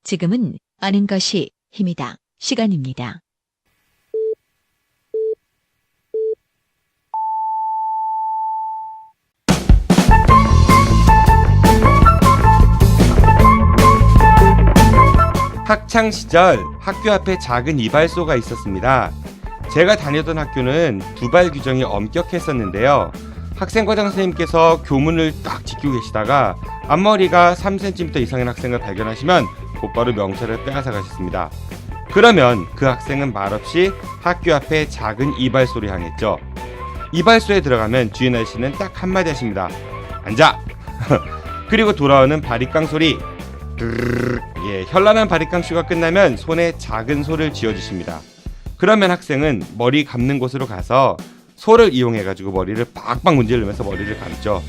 지금은 아는 것이 힘이다. 시간입니다. 학창 시절 학교 앞에 작은 이발소가 있었습니다. 제가 다니던 학교는 두발 규정이 엄격했었는데요. 학생과장 선생님께서 교문을 딱 지키고 계시다가 앞머리가 3cm 이상인 학생을 발견하시면 곧바로 명찰을 빼앗아 가셨습니다. 그러면 그 학생은 말없이 학교 앞에 작은 이발소를 향했죠. 이발소에 들어가면 주인 아저씨는 딱 한마디 하십니다. 앉아! 그리고 돌아오는 바리깡 소리. 현란한 바리깡 쇼가 끝나면 손에 작은 소를 쥐어주십니다. 그러면 학생은 머리 감는 곳으로 가서 소를 이용해가지고 머리를 빡빡 문지르면서 머리를 감죠.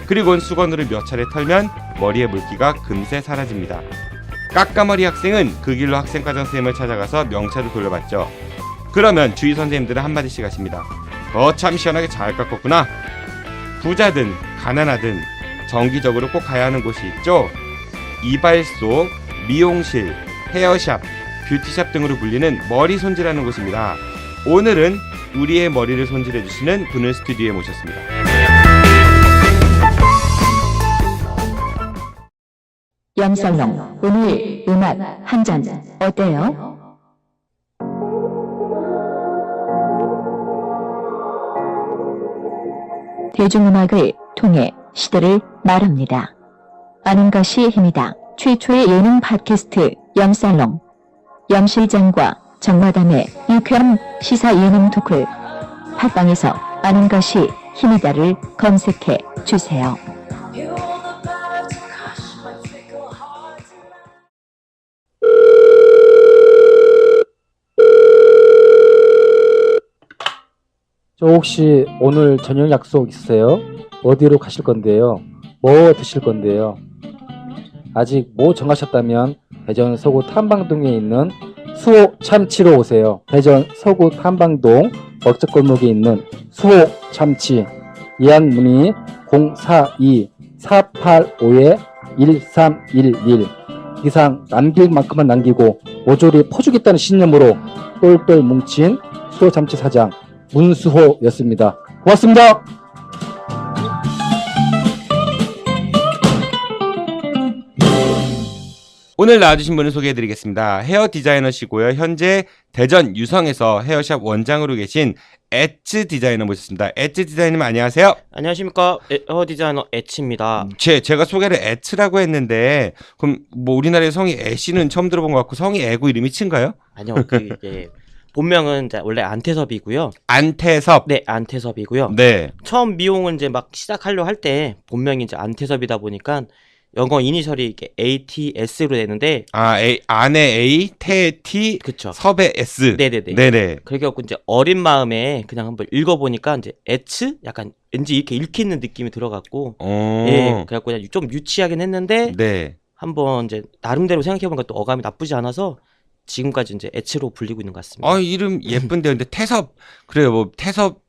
그리고는 수건으로 몇 차례 털면 머리의 물기가 금세 사라집니다. 까까머리 학생은 그 길로 학생과장 선생님을 찾아가서 명찰을 돌려받죠. 그러면 주위 선생님들은 한마디씩 하십니다. 참 시원하게 잘 깎았구나. 부자든 가난하든 정기적으로 꼭 가야 하는 곳이 있죠. 이발소, 미용실, 헤어샵, 뷰티샵 등으로 불리는 머리 손질하는 곳입니다. 오늘은 우리의 머리를 손질해주시는 분을 스튜디오에 모셨습니다. 염설롱, 오늘 음악 한 잔 어때요? 대중음악을 통해 시대를 말합니다. 아는 것이 힘이다. 최초의 예능 팟캐스트 염살롱. 염실장과 정마담의 유쾌한 시사 예능 토크. 팟빵에서 아는 것이 힘이다를 검색해 주세요. 저 혹시 오늘 저녁 약속 있으세요? 어디로 가실 건데요? 뭐 드실 건데요? 아직 뭐 정하셨다면 대전 서구 탐방동에 있는 수호 참치로 오세요. 대전 서구 탐방동 먹적골목에 있는 수호 참치. 예약 문의 042-485-1311. 이상 남길 만큼만 남기고 모조리 퍼주겠다는 신념으로 똘똘 뭉친 수호 참치 사장 문수호였습니다. 고맙습니다. 오늘 나와주신 분을 소개해드리겠습니다. 헤어 디자이너시고요. 현재 대전 유성에서 헤어샵 원장으로 계신 엣츠 디자이너 모셨습니다. 엣츠 디자이너님 안녕하세요. 안녕하십니까. 헤어 디자이너 엣츠입니다. 제가 소개를 엣츠라고 했는데 그럼 뭐 우리나라의 성이 애씨는 처음 들어본 것 같고 성이 애고 이름이 친가요? 아니요. 그게 본명은 이제 원래 안태섭이고요. 안태섭. 네, 안태섭이고요. 네. 처음 미용을 이제 막 시작하려 할 때 본명이 이제 안태섭이다 보니까 영어 이니셜이 이렇게 ATS로 되는데 안에 A, 태 T, 그쵸. 섭의 S. 네네네. 네네. 그래갖고 이제 어린 마음에 그냥 한번 읽어보니까 이제 엣츠? 약간 왠지 이렇게 읽히는 느낌이 들어갔고 예, 그래갖고 그냥 좀 유치하긴 했는데 네. 한번 이제 나름대로 생각해보니까 또 어감이 나쁘지 않아서 지금까지 이제 엣츠로 불리고 있는 것 같습니다. 이름 예쁜데요. 근데 태섭 그래요. 뭐 태섭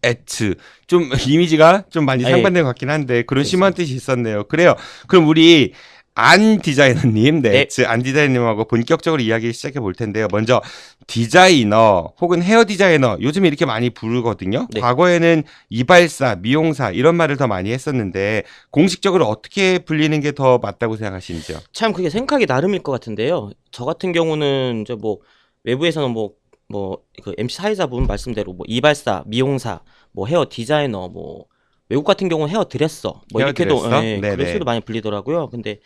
엣츠 좀 이미지가 좀 많이 상반된 것 같긴 한데 그런 심한 뜻이 있었네요. 그래요. 그럼 우리 안 디자이너님, 네, 엣츠 안 디자이너님하고 본격적으로 이야기 시작해 볼 텐데요. 먼저 디자이너 혹은 헤어 디자이너 요즘 이렇게 많이 부르거든요. 네. 과거에는 이발사, 미용사 이런 말을 더 많이 했었는데 공식적으로 어떻게 불리는 게 더 맞다고 생각하시는지요? 참 그게 생각이 나름일 것 같은데요. 저 같은 경우는 이제 뭐 외부에서는 그 MC 사회자분 말씀대로 뭐 이발사, 미용사, 뭐 헤어 디자이너, 뭐 외국 같은 경우는 헤어 드레서, 뭐 이렇게도 그런 식으로 많이 불리더라고요. 근데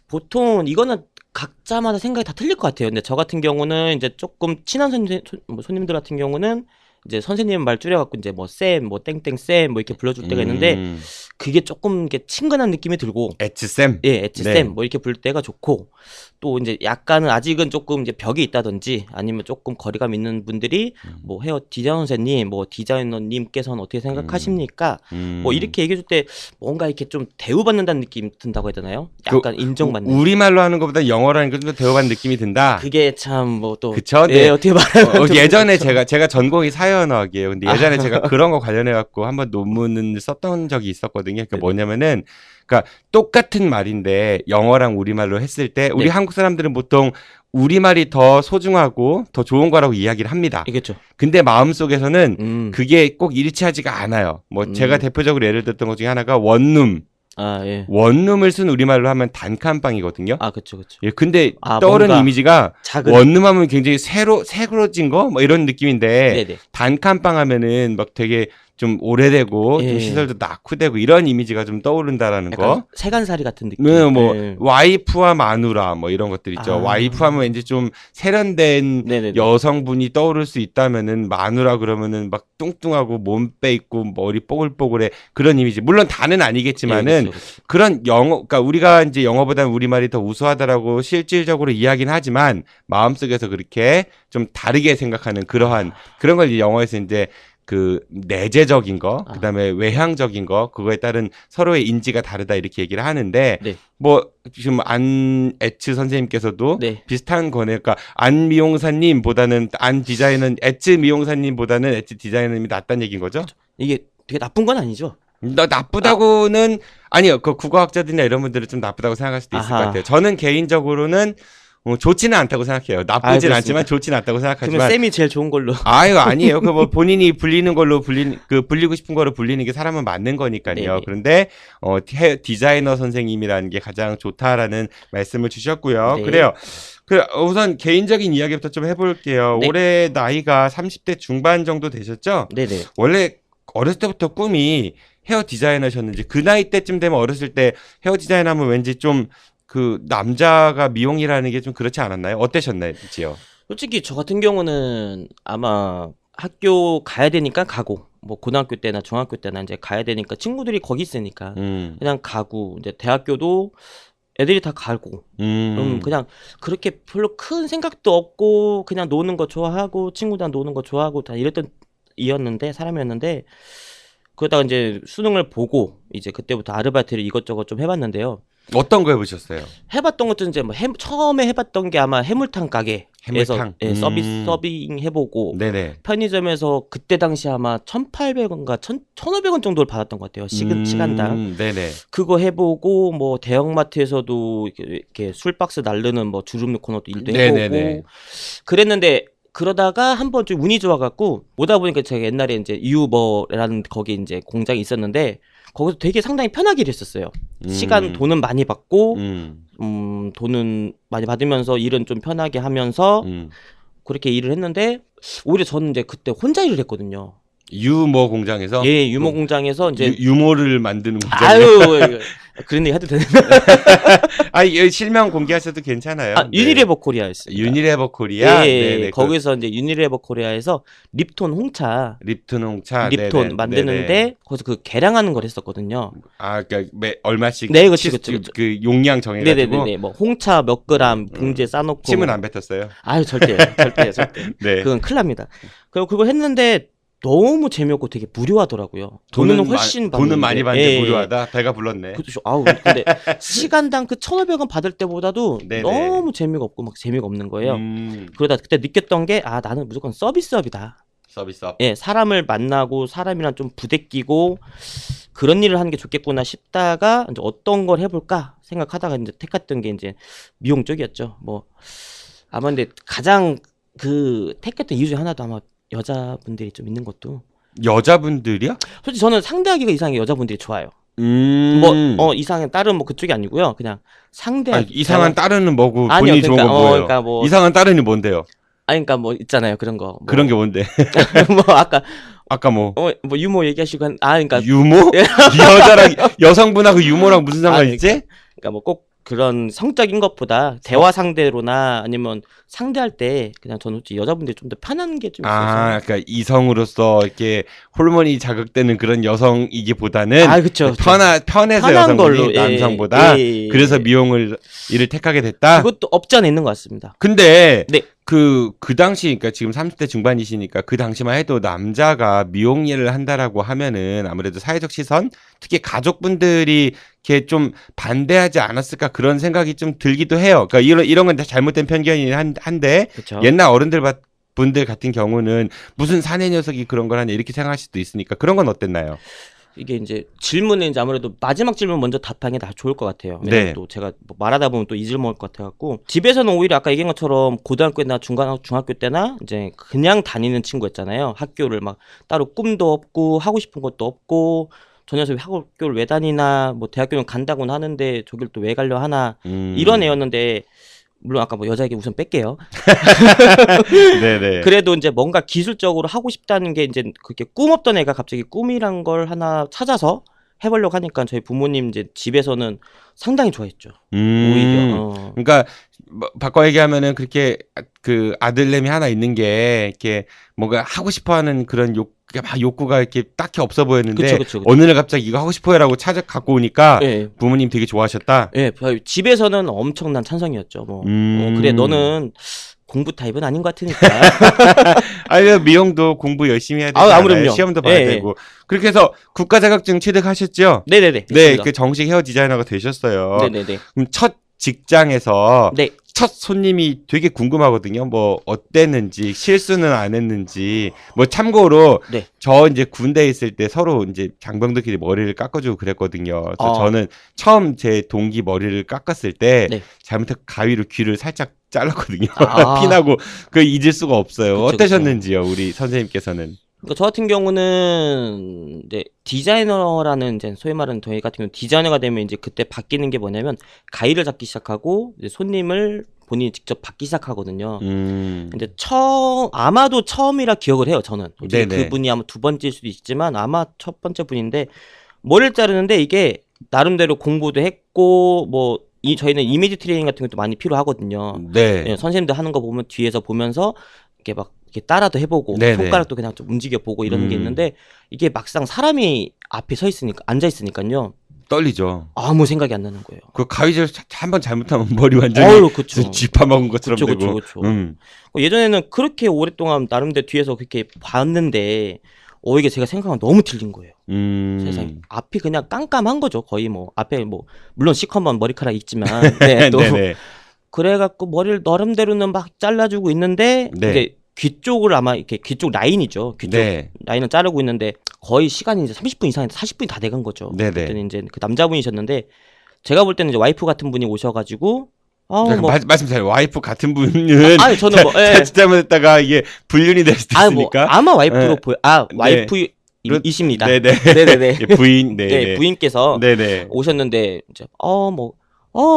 보통 이거는 각자마다 생각이 다 틀릴 것 같아요. 근데 저 같은 경우는 이제 조금 친한 손님들 같은 경우는 이제 선생님 말 줄여갖고 이제 뭐 쌤, 뭐 땡땡 쌤, 뭐 이렇게 불러줄 때가 있는데 그게 조금 이렇게 친근한 느낌이 들고 엣츠 쌤, 예, 엣츠 쌤, 뭐 이렇게 부를 때가 좋고 또 이제 약간은 아직은 조금 이제 벽이 있다든지 아니면 조금 거리감 있는 분들이 뭐 헤어 디자이너 선생님, 뭐 디자이너님께서는 어떻게 생각하십니까? 뭐 이렇게 얘기해줄 때 뭔가 이렇게 좀 대우받는다는 느낌 든다고 해야 되나요? 약간 인정받는. 우리말로 하는 것보다 영어로 하는 게 좀 대우받는 느낌이 든다. 그게 참 뭐 또 그쵸? 네, 어떻게 말하면 예전에 제가 전공이 사회 사회언어학이에요. 근데 예전에 제가 그런 거 관련해 갖고 한번 논문을 썼던 적이 있었거든요. 그러니까 네네. 뭐냐면은 그러니까 똑같은 말인데 영어랑 우리말로 했을 때 우리 네. 한국 사람들은 보통 우리말이 더 소중하고 더 좋은 거라고 이야기를 합니다. 이겠죠. 근데 마음속에서는 음. 그게 꼭 일치하지가 않아요. 뭐 제가 음. 대표적으로 예를 들었던 것 중에 하나가 원룸. 아, 예. 원룸을 쓴 우리말로 하면 단칸방이거든요. 아, 그쵸. 예, 근데 아, 떠오르는 뭔가 이미지가 작은. 원룸하면 굉장히 새로진 거? 뭐 이런 느낌인데 네네. 단칸방 하면은 막 되게 좀 오래되고 예. 좀 시설도 낙후되고 이런 이미지가 좀 떠오른다라는 약간 거. 세간살이 같은 느낌. 네, 뭐 예. 와이프와 마누라 뭐 이런 것들 있죠. 아. 와이프 하면 왠지 좀 세련된 네네네. 여성분이 떠오를 수 있다면은 마누라 그러면은 막 뚱뚱하고 몸빼 있고 머리 뽀글뽀글해 그런 이미지. 물론 다는 아니겠지만은 예, 그쵸. 그런 영어, 그러니까 우리가 이제 영어보다는 우리말이 더 우수하다라고 실질적으로 이야기는 하지만 마음속에서 그렇게 좀 다르게 생각하는 그러한 그런 걸 이제 영어에서 이제 그 내재적인 거, 아. 그다음에 외향적인 거, 그거에 따른 서로의 인지가 다르다 이렇게 얘기를 하는데 네. 뭐 지금 안 에츠 선생님께서도 네. 비슷한 거네. 그러니까 안 미용사님보다는 안 디자이너, 에츠 미용사님보다는 에츠 디자이너님이 낫다는 얘기인 거죠? 이게 되게 나쁜 건 아니죠. 나쁘다고는 아니요. 그 국어학자들이나 이런 분들은 좀 나쁘다고 생각할 수도 있을 아하. 것 같아요. 저는 개인적으로는 좋지는 않다고 생각해요. 나쁘진 그렇습니다. 않지만 좋지는 않다고 그러면 생각하지만 쌤이 제일 좋은 걸로. 아유 아니에요. 그 뭐 본인이 불리는 걸로 불리고 싶은 거로 불리는 게 사람은 맞는 거니까요. 네네. 그런데 디자이너 선생님이라는 게 가장 좋다라는 말씀을 주셨고요. 네. 그래요. 우선 개인적인 이야기부터 좀 해볼게요. 네. 올해 나이가 30대 중반 정도 되셨죠? 네네. 원래 어렸을 때부터 꿈이 헤어 디자이너셨는지 그 나이 때쯤 되면 어렸을 때 헤어 디자이너 하면 왠지 좀 그 남자가 미용이라는 게 좀 그렇지 않았나요? 어때셨나요?지요? 솔직히 저 같은 경우는 아마 학교 가야 되니까 가고, 뭐 고등학교 때나 중학교 때나 이제 가야 되니까 친구들이 거기 있으니까 그냥 가고, 이제 대학교도 애들이 다 가고, 그냥 그렇게 별로 큰 생각도 없고 그냥 노는 거 좋아하고 친구들이랑 노는 거 좋아하고 다 이랬던 사람이었는데, 그러다가 이제 수능을 보고 이제 그때부터 아르바이트를 이것저것 좀 해봤는데요. 어떤 거 해보셨어요? 해봤던 것도 이제 뭐 처음에 해봤던 게 아마 해물탕 가게에서 해물탕? 서빙 해보고, 네네. 편의점에서 그때 당시 아마 1,800원인가 1,500원 정도를 받았던 것 같아요. 시간당. 네네. 그거 해보고, 뭐 대형마트에서도 이렇게 술박스 날르는 뭐 주름 코너도 일도 해보고, 네네네. 그랬는데, 그러다가 한번 좀 운이 좋아갖고 오다 보니까 제가 옛날에 이제 유버라는 거기 이제 공장이 있었는데, 거기서 되게 상당히 편하게 일했었어요. 시간 돈은 많이 받고 돈은 많이 받으면서 일은 좀 편하게 하면서 그렇게 일을 했는데, 오히려 저는 이제 그때 혼자 일을 했거든요. 유모 공장에서? 예, 유모 공장에서 이제 유모를 만드는 공장. 아유, 그런 얘기 해도 되나? 실명 공개하셔도 괜찮아요. 아, 유니레버 코리아였습니다. 유니레버 코리아. 예, 네네. 거기서 이제 유니레버 코리아에서 립톤 홍차, 립톤 홍차. 립톤 네네. 만드는데 네네. 거기서 그 계량하는 걸 했었거든요. 아, 그러니까 얼마씩? 네, 그치. 그 용량 정해가지고. 네네네. 뭐 홍차 몇 그램 봉지에 싸놓고. 침은 안 뱉었어요. 아유, 절대. 네. 그건 큰일 납니다. 그거 했는데 너무 재미없고 되게 무료하더라고요. 돈은 훨씬 돈은 많이 받는데 예, 무료하다. 배가 불렀네. 그렇죠. 아우, 근데 시간당 그 1,500원 받을 때보다도 네네. 너무 재미가 없고 막 재미가 없는 거예요. 음. 그러다 그때 느꼈던 게, 아, 나는 무조건 서비스업이다. 서비스업. 예, 사람을 만나고 사람이랑 좀 부대끼고 그런 일을 하는 게 좋겠구나 싶다가 이제 어떤 걸 해볼까 생각하다가 이제 택했던 게 이제 미용 쪽이었죠. 뭐 아마 근데 가장 그 택했던 이유 중에 하나도 아마 여자분들이 좀 있는 것도. 여자분들이요? 솔직히 저는 상대하기가 이상하게 여자분들이 좋아요. 뭐 이상한 딸은 뭐 그쪽이 아니고요. 그냥 상대하기. 이상한 딸은 뭐고 아니요, 본인이 좋은 건 뭐예요? 그러니까 뭐 이상한 딸은 뭔데요? 아니, 그러니까 뭐 있잖아요, 그런 거. 뭐. 그런 게 뭔데? 뭐 아까 뭐 뭐 유머 얘기하시고 그러니까 유모? 여성분하고 유모랑 무슨 상관 있지? 그러니까 뭐 꼭 그런 성적인 것보다 대화 상대로나 아니면 상대할 때 그냥 저는 솔직히 여자분들이 좀 더 편한 게 좀 있어서. 그러니까 이성으로서 이렇게 호르몬이 자극되는 그런 여성이기보다는 그쵸. 편해서 편한 여성분이 걸로, 남성보다 예. 그래서 일을 택하게 됐다. 그것도 없지 않아 있는 것 같습니다. 근데 네. 그 당시, 그러니까 지금 30대 중반이시니까 그 당시만 해도 남자가 미용 일을 한다라고 하면은 아무래도 사회적 시선, 특히 가족분들이 이렇게 좀 반대하지 않았을까 그런 생각이 좀 들기도 해요. 그러니까 이런 건 다 잘못된 편견이긴 한데 그쵸. 옛날 어른들 분들 같은 경우는 무슨 사내 녀석이 그런 걸 하냐 이렇게 생각할 수도 있으니까 그런 건 어땠나요? 이게 이제 질문은 이제 아무래도 마지막 질문 먼저 답하는 게 다 좋을 것 같아요. 왜냐면 네. 또 제가 뭐 말하다 보면 또 잊을 먹을 것 같아갖고 집에서는 오히려 아까 얘기한 것처럼 고등학교나 중학교 때나 이제 그냥 다니는 친구였잖아요. 학교를 막 따로 꿈도 없고 하고 싶은 것도 없고 저 녀석이 학교를 왜 다니나 뭐 대학교는 간다고는 하는데 저길 또 왜 가려 하나 이런 애였는데 물론 아까 뭐 여자 얘기 우선 뺄게요. 네네. 그래도 이제 뭔가 기술적으로 하고 싶다는 게 이제 그렇게 꿈 없던 애가 갑자기 꿈이란 걸 하나 찾아서 해보려고 하니까 저희 부모님 이제 집에서는 상당히 좋아했죠. 오히려. 그러니까 뭐 바꿔 얘기하면은 그렇게 그 아들내미 하나 있는 게 이렇게 뭔가 하고 싶어하는 그런 욕구가 이렇게 딱히 없어 보였는데 그쵸. 어느 날 갑자기 이거 하고 싶어요라고 찾아 갖고 오니까 예. 부모님 되게 좋아하셨다. 예, 집에서는 엄청난 찬성이었죠. 뭐 그래 너는 공부 타입은 아닌 것 같으니까. 아유 미용도 공부 열심히 해야 되잖아요. 아무럼요. 시험도 봐야 예, 되고 그렇게 해서 국가 자격증 취득하셨죠? 네네네. 네, 그 정식 헤어 디자이너가 되셨어요. 네네네. 그럼 첫 직장에서 네. 첫 손님이 되게 궁금하거든요. 뭐 어땠는지 실수는 안 했는지 뭐 참고로 네. 저 이제 군대에 있을 때 서로 이제 장병들끼리 머리를 깎아주고 그랬거든요. 그래서 저는 처음 제 동기 머리를 깎았을 때 네. 잘못해 가위로 귀를 살짝 잘랐거든요. 아. 피나고 그 잊을 수가 없어요. 그쵸, 어떠셨는지요, 우리 선생님께서는? 그러니까 저 같은 경우는 이제 디자이너라는 이제 소위 말하는 저희 같은 경우 디자이너가 되면 이제 그때 바뀌는 게 뭐냐면 가위를 잡기 시작하고 이제 손님을 본인이 직접 받기 시작하거든요. 근데 아마도 처음이라 기억을 해요. 저는 네네. 그분이 아마 두 번째일 수도 있지만 아마 첫 번째 분인데 머리를 자르는데 이게 나름대로 공부도 했고 뭐 저희는 이미지 트레이닝 같은 것도 많이 필요하거든요. 네. 예, 선생님들 하는 거 보면 뒤에서 보면서 이렇게 막 이렇게 따라도 해보고 네네. 손가락도 그냥 좀 움직여보고 이런 게 있는데 이게 막상 사람이 앞에 서 있으니까 앉아 있으니까요 떨리죠. 아무 생각이 안 나는 거예요. 그 가위질 한번 잘못하면 머리 완전히 어유 그쵸. 쥐파먹은 것처럼 그쵸, 되고. 그쵸. 예전에는 그렇게 오랫동안 나름대로 뒤에서 그렇게 봤는데 이게 제가 생각하면 너무 틀린 거예요. 세상에 앞이 그냥 깜깜한 거죠. 거의 뭐 앞에 뭐 물론 시커먼 머리카락 있지만 네, 또 네네. 그래갖고 머리를 나름대로는 막 잘라주고 있는데 네. 이제 귀 쪽을 아마 이렇게 귀 쪽 라인이죠. 귀 쪽 네. 라인을 자르고 있는데 거의 시간이 이제 30분 이상인데 40분이 다 돼간 거죠. 네네. 그때는 이제 그 남자분이셨는데 제가 볼 때는 이제 와이프 같은 분이 오셔가지고 뭐 말씀 잘 와이프 같은 분은 아니 저는 뭐 예. 자칫 잘못했다가 이게 불륜이 될 수도 뭐 있으니까. 아마 와이프로 네. 보여. 네. 와이프이십니다. 네네. 네네네. 예, 부인. 네. 네, 부인께서 네네. 오셨는데 이제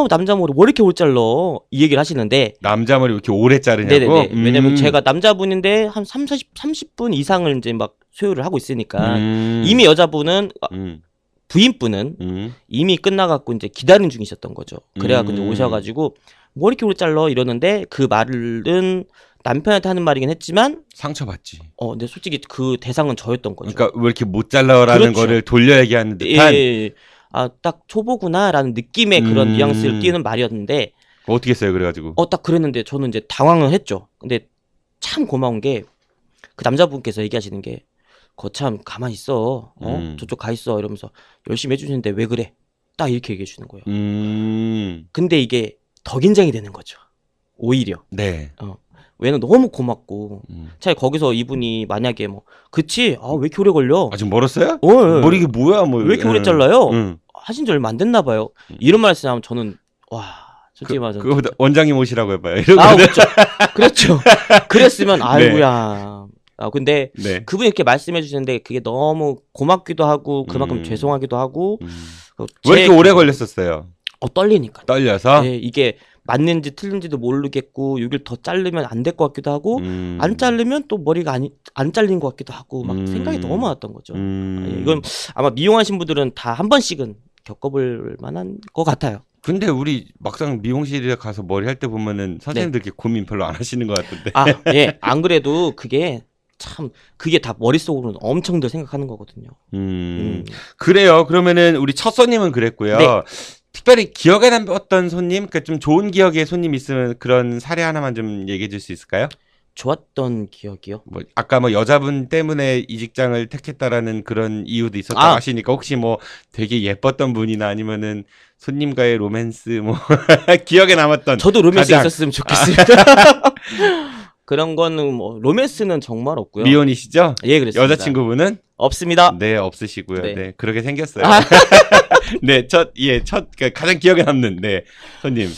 남자 머리 왜 이렇게 오래 잘라 이 얘기를 하시는데 남자 머리 왜 이렇게 오래 자르냐고. 네네네. 왜냐면 제가 남자분인데 한 30분 이상을 이제 막 소요를 하고 있으니까 이미 여자분은 부인분은 이미 끝나갖고 이제 기다리는 중이셨던 거죠. 그래갖고 이제 오셔가지고 뭐 이렇게 오래 잘라 이러는데 그 말은 남편한테 하는 말이긴 했지만 상처받지. 근데 솔직히 그 대상은 저였던 거죠. 그러니까 왜 이렇게 못 잘라라는 그렇죠. 거를 돌려 얘기하는 듯한. 예. 딱 초보구나라는 느낌의 그런 뉘앙스를 띄우는 말이었는데 어떻게 했어요? 그래가지고. 딱 그랬는데 저는 이제 당황을 했죠. 근데 참 고마운 게 그 남자분께서 얘기하시는 게 거참 가만히 있어. 저쪽 가 있어 이러면서 열심히 해주시는데 왜 그래? 딱 이렇게 얘기해 주는 거예요. 근데 이게 더 긴장이 되는 거죠. 오히려. 네. 왜냐면 너무 고맙고 차라리 거기서 이분이 만약에 뭐 그치? 왜 이렇게 오래 걸려? 아직 멀었어요? 예. 머리 이게 뭐야? 뭐 왜 이렇게 오래 잘라요? 하신 지 얼마 안 됐나 봐요. 이런 말씀 하면 저는 솔직히 말해서 그거보다 원장님 오시라고 해봐요. 그렇죠. 그렇죠. 그랬으면 아이고야. 근데 네. 그분이 이렇게 말씀해 주시는데 그게 너무 고맙기도 하고 그만큼 죄송하기도 하고 왜 이렇게 오래 걸렸었어요? 떨리니까. 떨려서? 네, 이게 맞는지 틀린지도 모르겠고 여길 더 자르면 안 될 것 같기도 하고 안 자르면 또 머리가 안 잘린 것 같기도 하고 막 생각이 너무 많았던 거죠. 이건 아마 미용하신 분들은 다 한 번씩은 겪어볼 만한 것 같아요. 근데 우리 막상 미용실에 가서 머리 할 때 보면은 선생님들 이렇게 고민 별로 안 하시는 것 같은데. 예. 안 그래도 그게 다 머릿속으로는 엄청들 생각하는 거거든요. 그래요. 그러면은 우리 첫 손님은 그랬고요. 네. 특별히 기억에 남았던 손님, 그러니까 좀 좋은 기억의 손님 있으면 그런 사례 하나만 좀 얘기해 줄 수 있을까요? 좋았던 기억이요? 뭐 아까 뭐 여자분 때문에 이 직장을 택했다라는 그런 이유도 있었다고 하시니까 혹시 뭐 되게 예뻤던 분이나 아니면은 손님과의 로맨스 뭐 기억에 남았던 저도 로맨스 있었으면 좋겠습니다. 그런 거는 뭐 로맨스는 정말 없고요. 미혼이시죠? 예, 그렇습니다. 여자친구분은? 없습니다. 네, 없으시고요. 네. 네, 그렇게 생겼어요. 아. 네, 가장 기억에 남는, 네, 손님.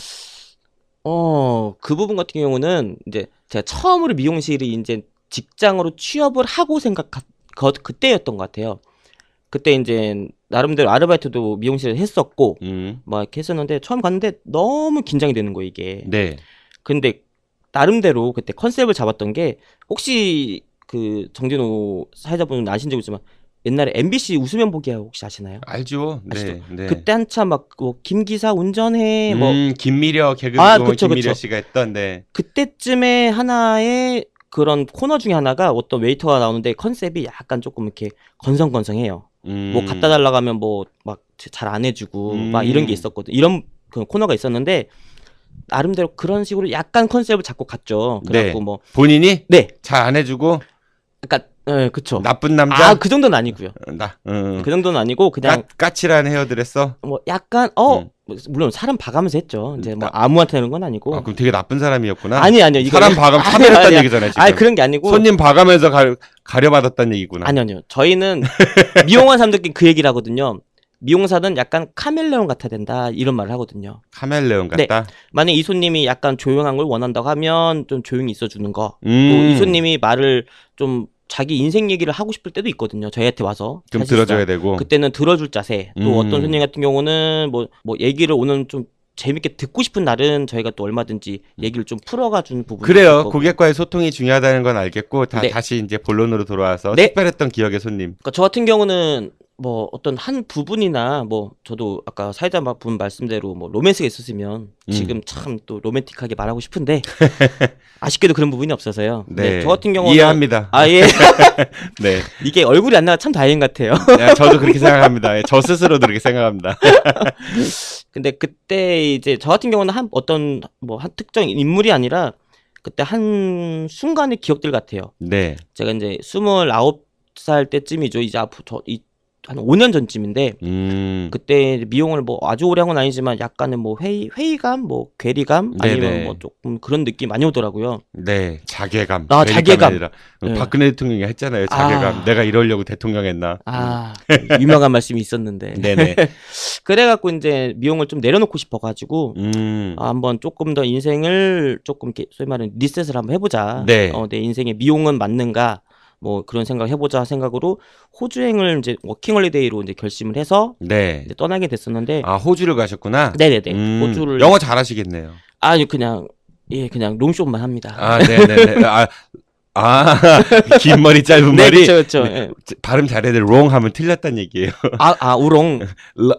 그 부분 같은 경우는 이제 제가 처음으로 미용실을 이제 직장으로 취업을 하고 그때였던 것 같아요. 그때 이제 나름대로 아르바이트도 미용실에 했었고 막 이렇게 했었는데 처음 갔는데 너무 긴장이 되는 거예요, 이게. 네. 근데 나름대로 그때 컨셉을 잡았던 게 혹시 그 정진호 사회자분은 아신지 모르지만 옛날에 MBC 웃으면 보기야 혹시 아시나요? 알죠. 아시죠? 네, 네. 그때 한참 막 뭐 김기사 운전해 뭐 김미려 개그 그쵸, 김미려 그쵸. 씨가 했던 네. 그때쯤에 하나의 그런 코너 중에 하나가 어떤 웨이터가 나오는데 컨셉이 약간 조금 이렇게 건성건성해요. 뭐 갖다 달라고 하면 뭐 막 잘 안 해주고 막 이런 게 있었거든. 이런 그 코너가 있었는데 나름대로 그런 식으로 약간 컨셉을 잡고 갔죠. 그래갖고 네. 뭐 본인이 네, 잘 안 해주고 약간 그쵸. 나쁜 남자. 그 정도는 아니고요. 그 정도는 아니고 그냥 까칠한 헤어드레서. 뭐 약간 물론 사람 봐가면서 했죠. 이제 뭐 아. 아무한테 하는 건 아니고. 그럼 되게 나쁜 사람이었구나. 아니요. 사람 봐가면 차별했다는 얘기잖아요. 지금. 아니 그런 게 아니고. 손님 봐가면서 가려받았다는 얘기구나. 아니요. 저희는 미용한 사람들끼리 그 얘기를 하거든요. 미용사는 약간 카멜레온 같아야 된다 이런 말을 하거든요. 카멜레온 같다. 만약 이 손님이 약간 조용한 걸 원한다고 하면 좀 조용히 있어주는 거. 또 이 손님이 말을 좀 자기 인생 얘기를 하고 싶을 때도 있거든요. 저희한테 와서. 좀 사실상. 들어줘야 되고. 그때는 들어줄 자세. 또 어떤 손님 같은 경우는 뭐 얘기를 오늘 좀 재밌게 듣고 싶은 날은 저희가 또 얼마든지 얘기를 좀 풀어가 주는 부분이 그래요. 있고. 고객과의 소통이 중요하다는 건 알겠고 네. 다시 이제 본론으로 돌아와서 네. 특별했던 기억의 손님. 그러니까 저 같은 경우는 뭐 어떤 한 부분이나 뭐 저도 아까 사회자분 말씀대로 뭐 로맨스가 있었으면 지금 참 또 로맨틱하게 말하고 싶은데 아쉽게도 그런 부분이 없어서요. 네. 저 같은 경우는 이해합니다. 예. 네. 이게 얼굴이 안 나가 참 다행 같아요. 네, 저도 그렇게 생각합니다. 저 스스로도 그렇게 생각합니다. 근데 그때 이제 저 같은 경우는 한 특정 인물이 아니라 그때 한 순간의 기억들 같아요. 네. 제가 이제 29살 때쯤이죠. 이제 앞으로 한 5년 전쯤인데 그때 미용을 뭐 아주 오래 한 건 아니지만 약간은 뭐 회의감, 뭐 괴리감 아니면 네네. 뭐 조금 그런 느낌 많이 오더라고요. 네, 자괴감. 아, 괴리감이 자괴감. 아니라. 네. 박근혜 대통령이 했잖아요. 자괴감. 내가 이러려고 대통령 했나. 유명한 말씀이 있었는데. 네네. 그래갖고 이제 미용을 좀 내려놓고 싶어가지고 한번 조금 더 인생을 조금 이렇게 소위 말하는 리셋을 한번 해보자. 네. 내 인생에 미용은 맞는가? 뭐 그런 생각 해보자 생각으로 호주 여행을 이제 워킹홀리데이로 이제 결심을 해서 네. 이제 떠나게 됐었는데. 아, 호주를 가셨구나. 네네네. 호주를. 영어 잘하시겠네요. 아니 그냥 롱숏만 합니다. 아, 네네네. 긴 머리, 짧은 네, 머리. 그렇죠. 네. 발음 잘해야 돼. wrong 하면 틀렸다는 얘기예요. 우롱.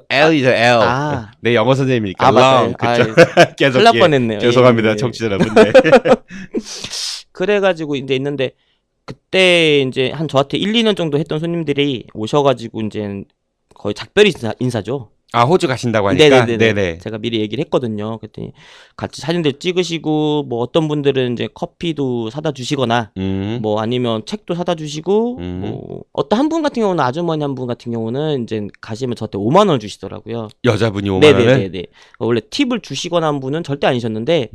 L이죠, L. 아. 네, 영어 선생님이니까. 맞아요. 그쵸. 계속. 큰일 날 뻔했네요. 죄송합니다, 예. 청취자 여러분. 네. 그래가지고 이제 있는데 그때 이제 한 저한테 1, 2년 정도 했던 손님들이 오셔가지고 이제 거의 작별 인사죠. 아, 호주 가신다고 하니까. 네네. 제가 미리 얘기를 했거든요. 그랬더니 같이 사진들 찍으시고 뭐 어떤 분들은 이제 커피도 사다 주시거나 뭐 아니면 책도 사다 주시고 뭐 어떤 한 분 같은 경우는 아주머니 한 분 같은 경우는 이제 가시면 저한테 5만 원 주시더라고요. 여자분이 5만 원을? 네네네. 원래 팁을 주시거나 한 분은 절대 아니셨는데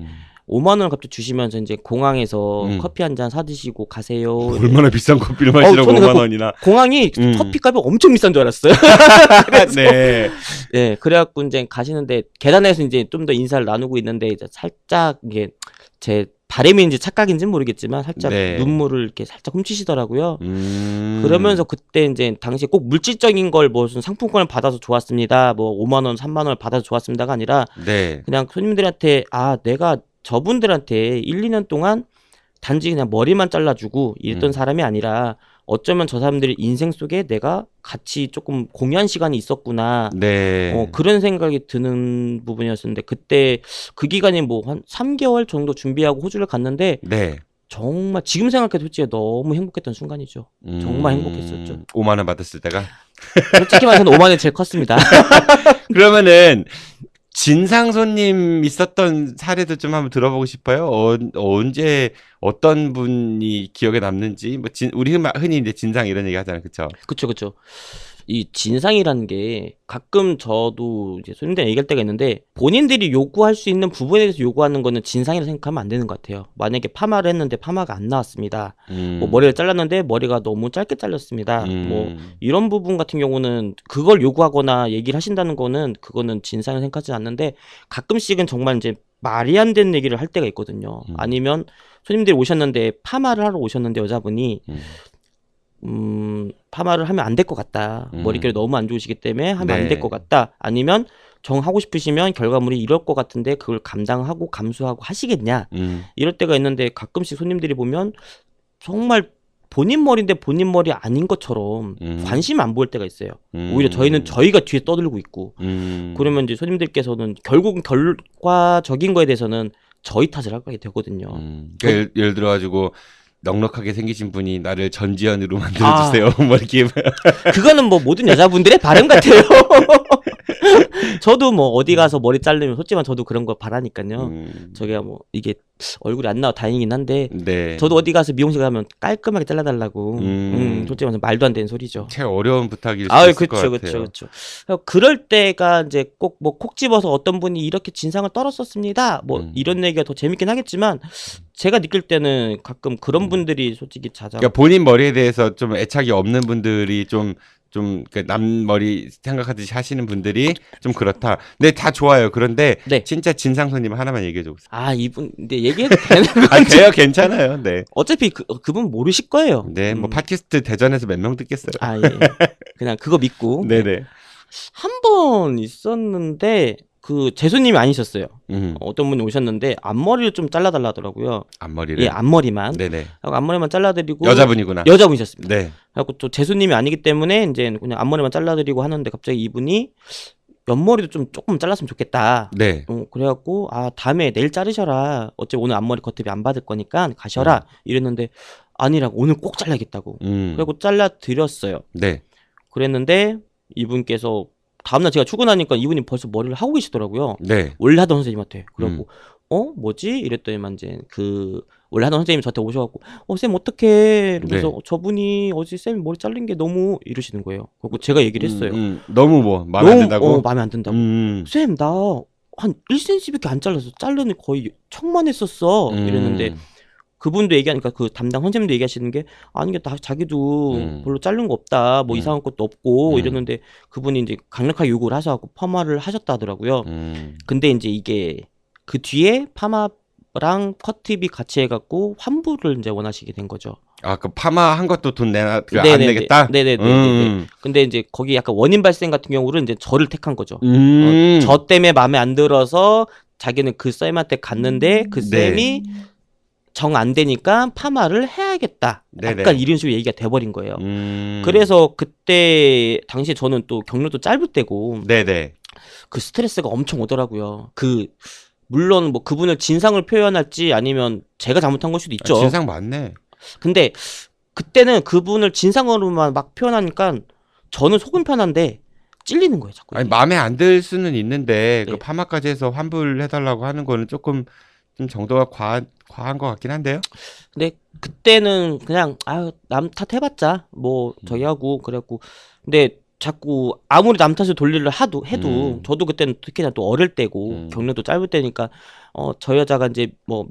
5만 원을 갑자기 주시면서 이제 공항에서 커피 한 잔 사드시고 가세요. 얼마나 비싼 커피를 마시라고 저는 5만 원이나. 공항이 커피값이 엄청 비싼 줄 알았어요. 네. 네, 그래갖고 이제 가시는데 계단에서 이제 좀 더 인사를 나누고 있는데 이제 살짝 이게 제 바람인지 착각인지는 모르겠지만 살짝 네. 눈물을 이렇게 살짝 훔치시더라고요. 그러면서 그때 이제 당시에 꼭 물질적인 걸 무슨 상품권을 받아서 좋았습니다. 뭐 5만 원, 3만 원을 받아서 좋았습니다가 아니라 네. 그냥 손님들한테 내가 저분들한테 1, 2년 동안 단지 그냥 머리만 잘라주고 이랬던 사람이 아니라 어쩌면 저 사람들의 인생 속에 내가 같이 조금 공유한 시간이 있었구나. 네. 그런 생각이 드는 부분이었었는데 그때 그 기간이 뭐 한 3개월 정도 준비하고 호주를 갔는데 네. 정말 지금 생각해도 솔직히 너무 행복했던 순간이죠. 정말 행복했었죠. 5만 원 받았을 때가. 솔직히 말해서 5만 원이 제일 컸습니다. 그러면은 진상 손님 있었던 사례도 좀 한번 들어보고 싶어요. 언제 어떤 분이 기억에 남는지. 뭐 우리 흔히 이제 진상 이런 얘기 하잖아요, 그렇죠? 그쵸. 이 진상이라는 게 가끔 저도 이제 손님들 얘기할 때가 있는데 본인들이 요구할 수 있는 부분에 대해서 요구하는 거는 진상이라고 생각하면 안 되는 것 같아요. 만약에 파마를 했는데 파마가 안 나왔습니다. 뭐 머리를 잘랐는데 머리가 너무 짧게 잘렸습니다. 뭐 이런 부분 같은 경우는 그걸 요구하거나 얘기를 하신다는 거는 그거는 진상을 생각하지 않는데 가끔씩은 정말 이제 말이 안 되는 얘기를 할 때가 있거든요. 아니면 손님들이 오셨는데 파마를 하러 오셨는데 여자분이 파마를 하면 안 될 것 같다. 머릿결이 너무 안 좋으시기 때문에 하면 안 될 것 같다. 아니면 정하고 싶으시면 결과물이 이럴 것 같은데 그걸 감당하고 감수하고 하시겠냐. 이럴 때가 있는데 가끔씩 손님들이 보면 정말 본인 머리인데 본인 머리 아닌 것처럼 관심 안 보일 때가 있어요. 오히려 저희는 저희가 뒤에 떠들고 있고 그러면 이제 손님들께서는 결국은 결과적인 거에 대해서는 저희 탓을 하게 되거든요. 그러니까 예를 들어가지고 넉넉하게 생기신 분이 나를 전지현으로 만들어주세요. 뭐 이렇게. 그거는 뭐 모든 여자분들의 바람 같아요. 저도 뭐 어디 가서 머리 자르면 솔직히 저도 그런 거 바라니까요. 저게 뭐 이게 얼굴이 안 나와 다행이긴 한데 네. 저도 어디 가서 미용실 가면 깔끔하게 잘라달라고. 솔직히 말도 안 되는 소리죠. 제일 어려운 부탁일 수 있을 것 같아요. 그렇죠. 그럴 때가 이제 꼭 뭐 콕 집어서 어떤 분이 이렇게 진상을 떨었었습니다. 뭐 이런 얘기가 더 재밌긴 하겠지만 제가 느낄 때는 가끔 그런 분들이 솔직히 그러니까 본인 머리에 대해서 좀 애착이 없는 분들이 좀 남 머리 생각하듯이 하시는 분들이 좀 그렇다. 근데 다 좋아요. 그런데 네. 진짜 진상 손님 하나만 얘기해 줘 보세요. 이분 근데 얘기해도 되는 건지. 돼요. 괜찮아요. 네. 어차피 그분 모르실 거예요. 네. 뭐 팟캐스트 대전에서 몇 명 듣겠어요. 예. 그냥 그거 믿고. 네네. 한 번 있었는데 그 제손님이 아니셨어요. 어떤 분이 오셨는데 앞머리를 좀 잘라달라 하더라고요. 앞머리를. 예, 앞머리만. 네네. 하고 앞머리만 잘라드리고 여자분이구나. 여자분이셨습니다. 네. 그래고 또 제손님이 아니기 때문에 이제 그냥 앞머리만 잘라드리고 하는데 갑자기 이분이 옆머리도 좀 조금 잘랐으면 좋겠다. 네. 그래갖고 다음에 내일 자르셔라. 어차피 오늘 앞머리 커트비 안 받을 거니까 가셔라. 이랬는데 아니라고 오늘 꼭 잘라야겠다고. 그리고 잘라드렸어요. 네. 그랬는데 이분께서 다음날 제가 출근하니까 이분이 벌써 머리를 하고 계시더라고요. 네. 원래 하던 선생님한테. 그래갖고 뭐지? 이랬더니만 이제 원래 하던 선생님이 저한테 오셔갖고 쌤 어떡해 이러면서 네. 저분이 어제 쌤 머리 자른 게 너무 이러시는 거예요. 그래갖고 제가 얘기를 했어요. 너무 뭐 마음에 안 든다고? 마음에 안 든다고. 쌤 나 한 1cm밖에 안 잘라서 자르는 거의 척만 했었어. 이랬는데 그분도 얘기하니까 그 담당 선생님도 얘기하시는 게 아니 자기도 별로 자른 거 없다 뭐 이상한 것도 없고 이랬는데 그분이 이제 강력하게 요구를 하셔갖고 파마를 하셨다 하더라고요. 근데 이제 이게 그 뒤에 파마랑 커트비 같이 해갖고 환불을 이제 원하시게 된 거죠. 그 파마 한 것도 돈 안 내겠다? 네네네. 근데 이제 거기 약간 원인 발생 같은 경우는 이제 저를 택한 거죠. 저 때문에 마음에 안 들어서 자기는 그 쌤한테 갔는데 그 쌤이 정 안 되니까 파마를 해야겠다. 약간 네네. 이런 식으로 얘기가 돼버린 거예요. 그래서 그때 당시에 저는 또 경력도 짧을 때고 네네. 그 스트레스가 엄청 오더라고요. 물론 뭐 그분을 진상을 표현할지 아니면 제가 잘못한 걸 수도 있죠. 진상 맞네. 근데 그때는 그분을 진상으로만 막 표현하니까 저는 속은 편한데 찔리는 거예요. 자꾸. 아니 마음에 안 들 수는 있는데 네. 그 파마까지 해서 환불해달라고 하는 거는 조금 좀 정도가 과한 것 같긴 한데요. 근데 그때는 그냥 남 탓 해봤자 뭐 저기 하고 그래갖고 근데 자꾸 아무리 남 탓을 돌리를 해도 저도 그때는 특히나 또 어릴 때고 경력도 짧을 때니까 저 여자가 이제 뭐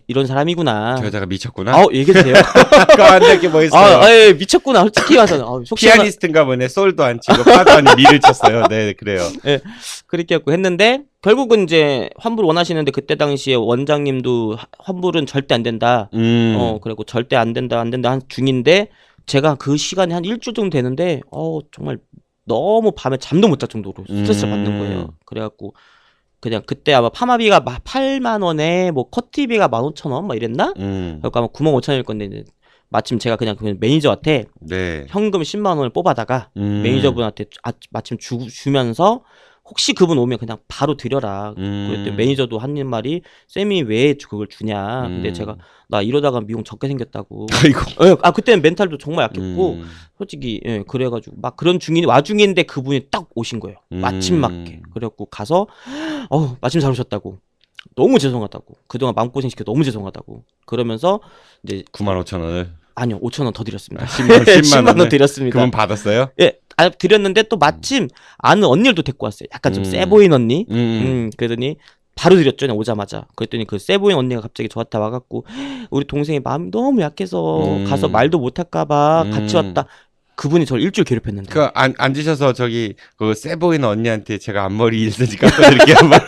이런 사람이구나. 저 여자가 미쳤구나. 얘기해주세요. 안 될 게 뭐 있어요. 예, 미쳤구나. 솔직히 와서 피아니스트인가 보네. 솔도 안 치고 파도 아닌 미를 쳤어요. 네, 그래요. 예, 그렇게 했고 했는데 결국은 이제 환불 원하시는데 그때 당시에 원장님도 환불은 절대 안 된다. 그리고 절대 안 된다 한 중인데 제가 그 시간이 한 일주일 정도 되는데 정말 너무 밤에 잠도 못 잘 정도로 스트레스를 받는 거예요. 그래갖고 그냥 그때 아마 파마비가 8만 원에 뭐 커트비가 15,000원 막 이랬나? 그러니까 아마 95,000원일 건데 이제 마침 제가 그냥 매니저한테 네. 현금 10만 원을 뽑아다가 매니저분한테 마침 주면서 혹시 그분 오면 그냥 바로 드려라. 그랬더니 매니저도 한 말이 쌤이 왜 그걸 주냐. 근데 제가 나 이러다가 미용 적게 생겼다고. 아이고. 그때는 멘탈도 정말 약했고 솔직히 그래가지고 막 그런 와중인데 그분이 딱 오신 거예요. 마침 맞게. 그래갖고 가서 마침 잘 오셨다고. 너무 죄송하다고. 그동안 마음고생 시켜 너무 죄송하다고. 그러면서 이제 95,000원을 아니요, 5,000원 더 드렸습니다. 10만 원 드렸습니다. 그분 받았어요? 예, 드렸는데 또 마침 아는 언니를 또 데리고 왔어요. 약간 좀 세 음. 보인 언니. 음. 그러더니 바로 드렸죠, 그냥 오자마자. 그랬더니 그 세 보인 언니가 갑자기 저한테 와갖고 우리 동생이 마음이 너무 약해서 가서 말도 못할까봐 같이 왔다. 그분이 저를 일주일 괴롭혔는데. 그 앉으셔서 저기 그 세 보이는 언니한테 제가 앞머리 일든지 깎아드릴게요. 한번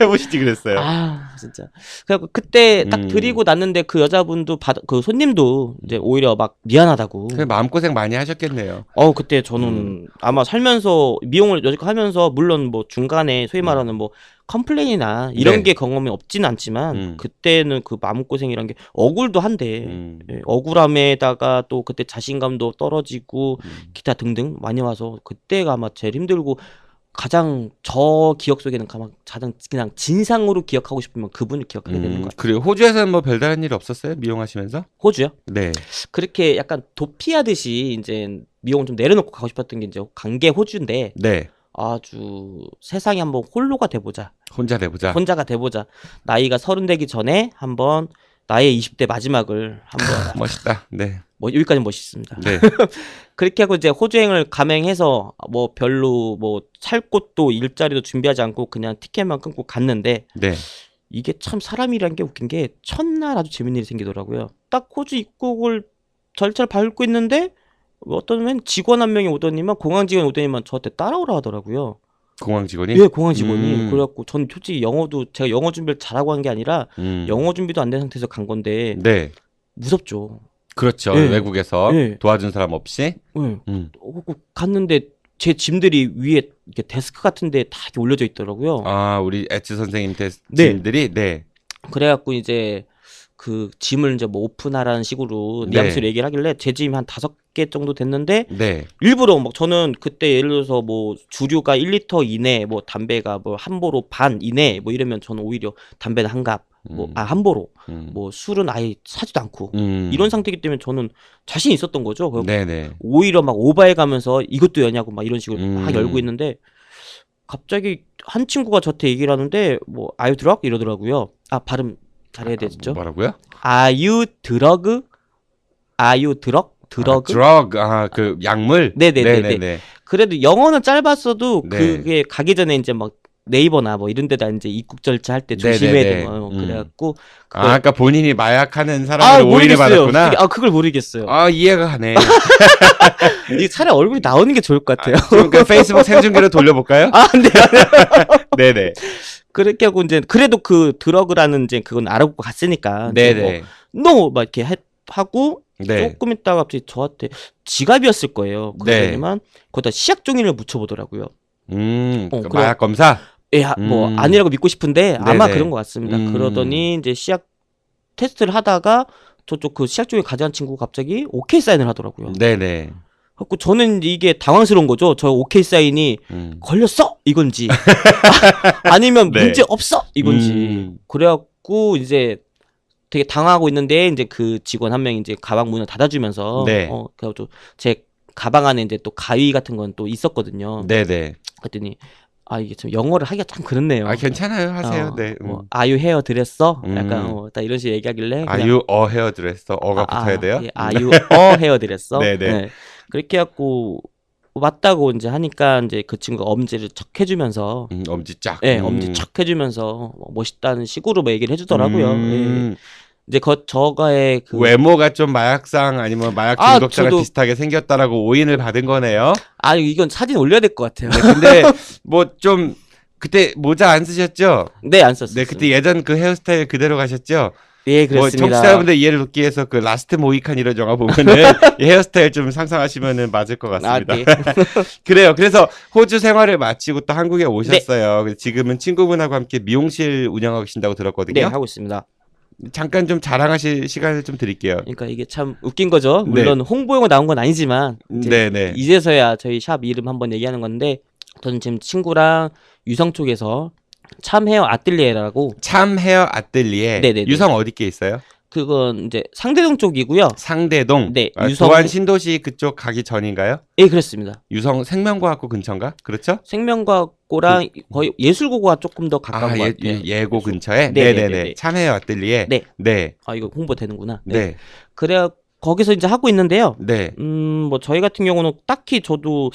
해보시지 그랬어요. 아, 진짜. 그래갖고 그때 딱 드리고 났는데 그 여자분도 그 손님도 이제 오히려 막 미안하다고. 그 마음고생 많이 하셨겠네요. 그때 저는 아마 살면서 미용을 여지껏 하면서 물론 뭐 중간에 소위 말하는 뭐 컴플레인이나 이런 네. 게 경험이 없지는 않지만 그때는 그 마음고생이란 게 억울도 한데 예, 억울함에다가 또 그때 자신감도 떨어지고 기타 등등 많이 와서 그때가 아마 제일 힘들고 가장 저 기억 속에는 가장 그냥 진상으로 기억하고 싶으면 그분을 기억하게 되는 것 같아요. 그리고 호주에서는 뭐 별다른 일 없었어요? 미용하시면서? 호주요? 네. 그렇게 약간 도피하듯이 이제 미용을 좀 내려놓고 가고 싶었던 게 이제 간게 호주인데 네. 아주 세상에 한번 홀로가 돼보자. 혼자 내보자. 혼자가 돼보자. 나이가 30 되기 전에 한번 나의 20대 마지막을 한번 멋있다. 네. 뭐 여기까지 멋있습니다. 네. 그렇게 하고 이제 호주행을 감행해서 뭐 별로 뭐 살 곳도 일자리도 준비하지 않고 그냥 티켓만 끊고 갔는데 네. 이게 참 사람이란 게 웃긴 게 첫날 아주 재밌는 일이 생기더라고요. 딱 호주 입국을 절차를 밟고 있는데 어떤 직원 한 명이 오더니만 공항 직원이 오더니만 저한테 따라오라 하더라고요. 공항 직원이? 예, 공항 직원이. 그래갖고 전 솔직히 제가 영어 준비를 잘하고 한 게 아니라 영어 준비도 안 된 상태에서 간 건데 네. 무섭죠. 그렇죠. 네. 외국에서 네. 도와준 사람 없이. 예. 갔는데 제 짐들이 위에 이렇게 데스크 같은데 다 이렇게 올려져 있더라고요. 아, 우리 엣지 선생님 네. 짐들이 네. 그래갖고 이제 그 짐을 이제 뭐 오픈하라는 식으로 네. 뉘앙스로 얘기를 하길래 제 짐이 한 5개 정도 됐는데 네. 일부러 막 저는 그때 예를 들어서 뭐 주류가 1리터 이내, 뭐 담배가 뭐 한 보로 반 이내, 뭐 이러면 저는 오히려 담배는 한 갑, 한 보로, 뭐 술은 아예 사지도 않고 이런 상태이기 때문에 저는 자신 있었던 거죠. 네네. 오히려 막 오버해가면서 이것도 여냐고 막 이런 식으로 막 열고 있는데 갑자기 한 친구가 저한테 얘기를 하는데 뭐 아유 드럭 이러더라고요. 아 발음 잘해야 되죠. 뭐라고요? 아유 드러그, 아유 드럭, 드러그. 드럭, 그 약물. 네네네. 그래도 영어는 짧았어도 네. 그게 가기 전에 이제 막 네이버나 뭐 이런 데다 이제 입국 절차 할 때 조심해야 돼요. 그래갖고 아까 본인이 마약하는 사람을 오인을 받았구나. 그걸 모르겠어요. 이해가 가네. 이게 차라리 얼굴이 나오는 게 좋을 것 같아요. 그러니까 페이스북 생중계로 돌려볼까요? 안 돼요. 네네. 그렇게 하고 이제 그래도 그 드러그라는 이제 그건 알아보고 갔으니까. 네네. 뭐 막 이렇게 하고 네. 조금 있다가 갑자기 저한테 지갑이었을 거예요. 네. 그러더니만 거기다 시약 종이를 묻혀보더라고요. 그 마약 검사? 예, 뭐 아니라고 믿고 싶은데 아마 네네. 그런 것 같습니다. 그러더니 이제 시약 테스트를 하다가 저쪽 그 시약 종이 가져간 친구가 갑자기 오케이 사인을 하더라고요. 네네. 그래서 저는 이게 당황스러운 거죠. 저 오케이 사인이 걸렸어 이건지 아니면 네. 문제 없어 이건지. 그래갖고 이제 되게 당황하고 있는데 이제 그 직원 한 명이 이제 가방 문을 닫아주면서 네. 그래가지고 제 가방 안에 이제 또 가위 같은 건 또 있었거든요. 네네. 그랬더니 이게 좀 영어를 하기가 참 그렇네요. 괜찮아요. 하세요. 네. 뭐 아유 헤어 드렸어? 약간 딱 이런 식으로 얘기하길래 아유 헤어 드레서 어가 붙어야 돼요? 예, 아유 헤어 드렸어? 네네. 네. 그렇게 해갖고 맞다고 이제 하니까 이제 그 친구가 엄지를 척 해주면서 엄지 쫙. 예, 엄지 척 해주면서 멋있다는 식으로 뭐 얘기를 해주더라고요. 예. 이제 저가의 그 외모가 좀 마약상 아니면 마약 중독자랑 비슷하게 생겼다라고 오인을 받은 거네요. 이건 사진 올려야 될 것 같아요. 네, 근데 뭐 좀 그때 모자 안 쓰셨죠? 네, 안 썼어요. 네, 그때 예전 그 헤어스타일 그대로 가셨죠? 예, 그렇습니다. 뭐 청취자분들 이해를 돕기 위해서 그 라스트 모이칸 이런 영화 보면은 이 헤어스타일 좀 상상하시면은 맞을 것 같습니다. 네. 그래요. 그래서 호주 생활을 마치고 또 한국에 오셨어요. 네. 지금은 친구분하고 함께 미용실 운영하고 계신다고 들었거든요. 네, 하고 있습니다. 잠깐 좀 자랑하실 시간을 좀 드릴게요. 그러니까 이게 참 웃긴 거죠. 물론 네. 홍보용으로 나온 건 아니지만 이제서야 저희 샵 이름 한번 얘기하는 건데 저는 지금 친구랑 유성 쪽에서 참 헤어 아뜰리에라고. 참 헤어 아뜰리에. 네네네. 유성 어디께 있어요? 그건 이제 상대동 쪽이고요. 상대동. 네. 도안 신도시 그쪽 가기 전인가요? 예, 그렇습니다. 유성 생명과학고 근처인가? 그렇죠? 생명과학고랑 거의 예술고가 조금 더 가까운 것 같아요. 예고 근처에. 네네네. 참 헤어 아뜰리에. 네. 네. 이거 홍보 되는구나. 네. 그래갖고 거기서 이제 하고 있는데요. 네. 뭐 저희 같은 경우는 딱히 저도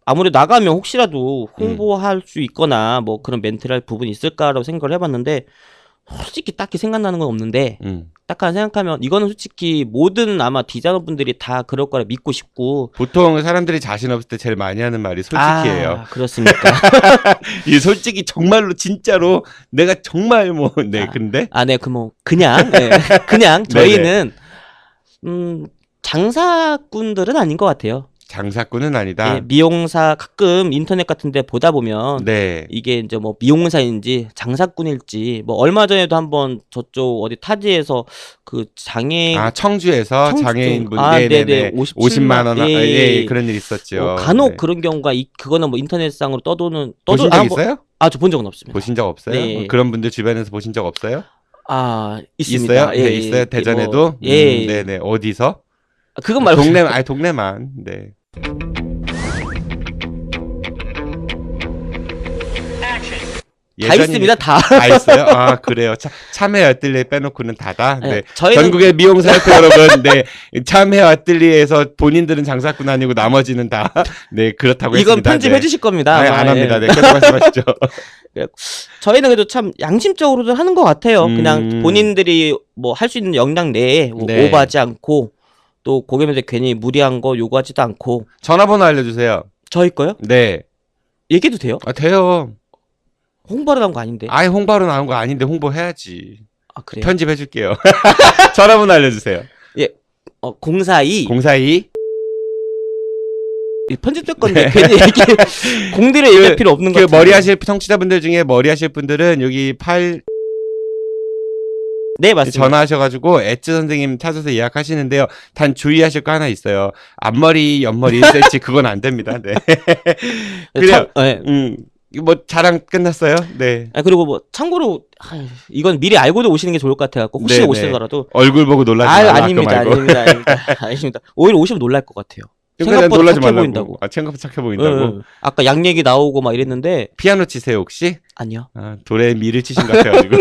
아무래도 나가면 혹시라도 홍보할 수 있거나 뭐 그런 멘트를 할 부분이 있을까라고 생각을 해봤는데 솔직히 딱히 생각나는 건 없는데 딱 하나 생각하면 이거는 솔직히 모든 아마 디자이너분들이 다 그럴 거라 믿고 싶고 보통 사람들이 자신 없을 때 제일 많이 하는 말이 솔직히예요. 아, 그렇습니까? 이 솔직히 정말로 진짜로 내가 정말 뭐 네 근데 네, 그 뭐 그냥 네, 그냥 저희는 장사꾼들은 아닌 것 같아요. 장사꾼은 아니다. 예, 미용사 가끔 인터넷 같은 데 보다 보면 네. 이게 이제 뭐 미용사인지 장사꾼일지 뭐 얼마 전에도 한번 저쪽 어디 타지에서 그 장애 청주에서 청주 장애인분 네네 네네 50만 원 예. 그런 일 있었죠. 간혹 네. 그런 경우가 그거는 뭐 인터넷상으로 보신 적 있어요? 저 본 적은 없습니다. 보신 적 없어요? 네. 그런 분들 주변에서 보신 적 없어요? 있습니다. 있어요? 예, 네, 있어요. 대전에도? 뭐, 예. 네네. 어디서? 그건 말고 동네만. 네. 다 있습니다. 다. 다 있어요? 그래요. 참회 아뜰리에 빼놓고는 다다. 네. 저희는 전국의 미용사 협회 여러분, 네. 참회 아뜰리에에서 본인들은 장사꾼 아니고 나머지는 다, 네, 그렇다고 했습니다. 이건 편집해 네. 주실 겁니다. 안 합니다. 네, 계속 말씀하시죠. 저희는 그래도 참 양심적으로도 하는 것 같아요. 그냥 본인들이 뭐 할 수 있는 역량 내에 뭐 네. 오버하지 않고 또 고객님들 괜히 무리한 거 요구하지도 않고. 전화번호 알려주세요. 저희 거요? 네. 얘기해도 돼요? 돼요. 홍보하러 나온 거 아닌데. 아예 홍보하러 나온 거 아닌데 홍보해야지. 그래요? 편집해줄게요. 전화번호 알려주세요. 042 042 편집될 건데 괜히 얘기 공들여 얘기할 필요 없는 거 그 같아요. 머리 하실 청취자분들 중에 머리 하실 분들은 여기 네, 맞습니다. 전화하셔가지고 엣즈 선생님 찾아서 예약하시는데요. 단 주의하실 거 하나 있어요. 앞머리, 옆머리 1cm 그건 안 됩니다. 네. 그래요. 네. 뭐 자랑 끝났어요. 네. 그리고 뭐 참고로 이건 미리 알고도 오시는 게 좋을 것 같아갖고 혹시 네네. 오시더라도 얼굴 보고 놀라지 말고 아닙니다. 아닙니다. 오히려 오시면 놀랄 것 같아요. 생각보다 놀라지 착해 말라고. 보인다고. 생각보다 착해 보인다고. 아까 양 얘기 나오고 막 이랬는데 피아노 치세요 혹시? 아니요. 도레 미를 치신 것 같아가지고.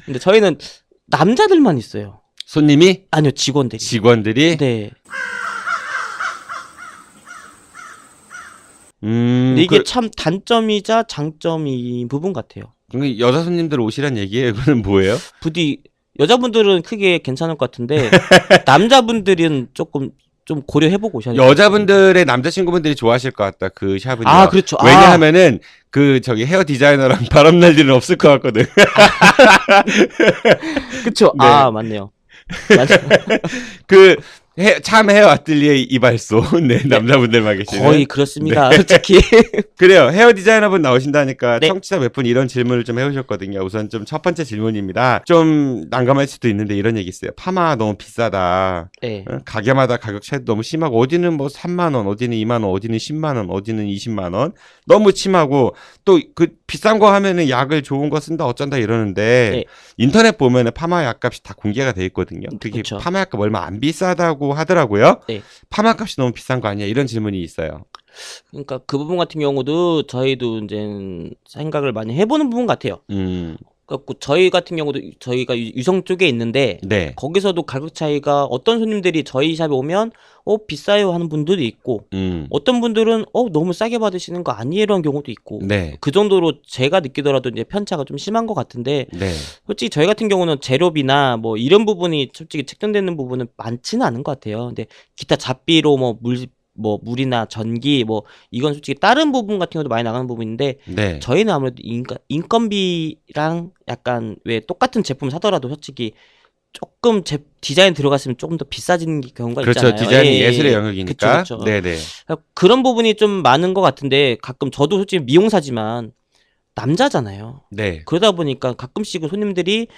근데 저희는 남자들만 있어요. 손님이? 아니요, 직원들이. 네. 근데 이게 참 단점이자 장점인 부분 같아요. 그럼 여자 손님들 오시란 얘기예요? 이거는 뭐예요? 부디 여자분들은 크게 괜찮을 것 같은데 남자분들은 조금 좀 고려해보고 오셔야 돼요. 여자분들의 남자친구분들이 좋아하실 것 같다. 그 샵은요. 그렇죠. 왜냐하면은 헤어 디자이너랑 바람날 일은 없을 것 같거든. 그렇죠. 네. 맞네요. 참 헤어 아뜰리에 이발소. 네, 남자분들만 계시는. 거의 그렇습니다. 네. 솔직히. 그래요. 헤어 디자이너분 나오신다니까 네. 청취자 몇 분 이런 질문을 좀 해오셨거든요. 우선 좀 첫 번째 질문입니다. 좀 난감할 수도 있는데 이런 얘기 있어요. 파마 너무 비싸다. 네. 가게마다 가격 차이도 너무 심하고 어디는 뭐 3만 원, 어디는 2만 원, 어디는 10만 원, 어디는 20만 원. 너무 심하고 또 그 비싼 거 하면은 약을 좋은 거 쓴다 어쩐다 이러는데 네. 인터넷 보면은 파마 약값이 다 공개가 돼 있거든요. 그게 그쵸. 파마 약값 얼마 안 비싸다고 하더라고요. 네. 파마 값이 너무 비싼 거 아니야? 이런 질문이 있어요. 그러니까 그 부분 같은 경우도 저희도 이제 생각을 많이 해보는 부분 같아요. 그래갖고 저희 같은 경우도 저희가 유성 쪽에 있는데 네. 거기서도 가격 차이가 어떤 손님들이 저희 샵에 오면 비싸요 하는 분들도 있고 어떤 분들은 너무 싸게 받으시는 거 아니에요 라는 경우도 있고 네. 그 정도로 제가 느끼더라도 이제 편차가 좀 심한 것 같은데 네. 솔직히 저희 같은 경우는 재료비나 뭐 이런 부분이 솔직히 책정되는 부분은 많지는 않은 것 같아요. 근데 기타 잡비로 물이나 전기 이건 솔직히 다른 부분 같은 것도 많이 나가는 부분인데 네. 저희는 아무래도 인건비랑 약간 왜 똑같은 제품 사더라도 솔직히 조금 디자인 들어갔으면 조금 더 비싸지는 경우가 그렇죠. 있잖아요. 디자인이 예술의 영역이니까. 그쵸. 네네. 그런 부분이 좀 많은 것 같은데 가끔 저도 솔직히 미용사지만 남자잖아요. 네. 그러다 보니까 가끔씩은 손님들이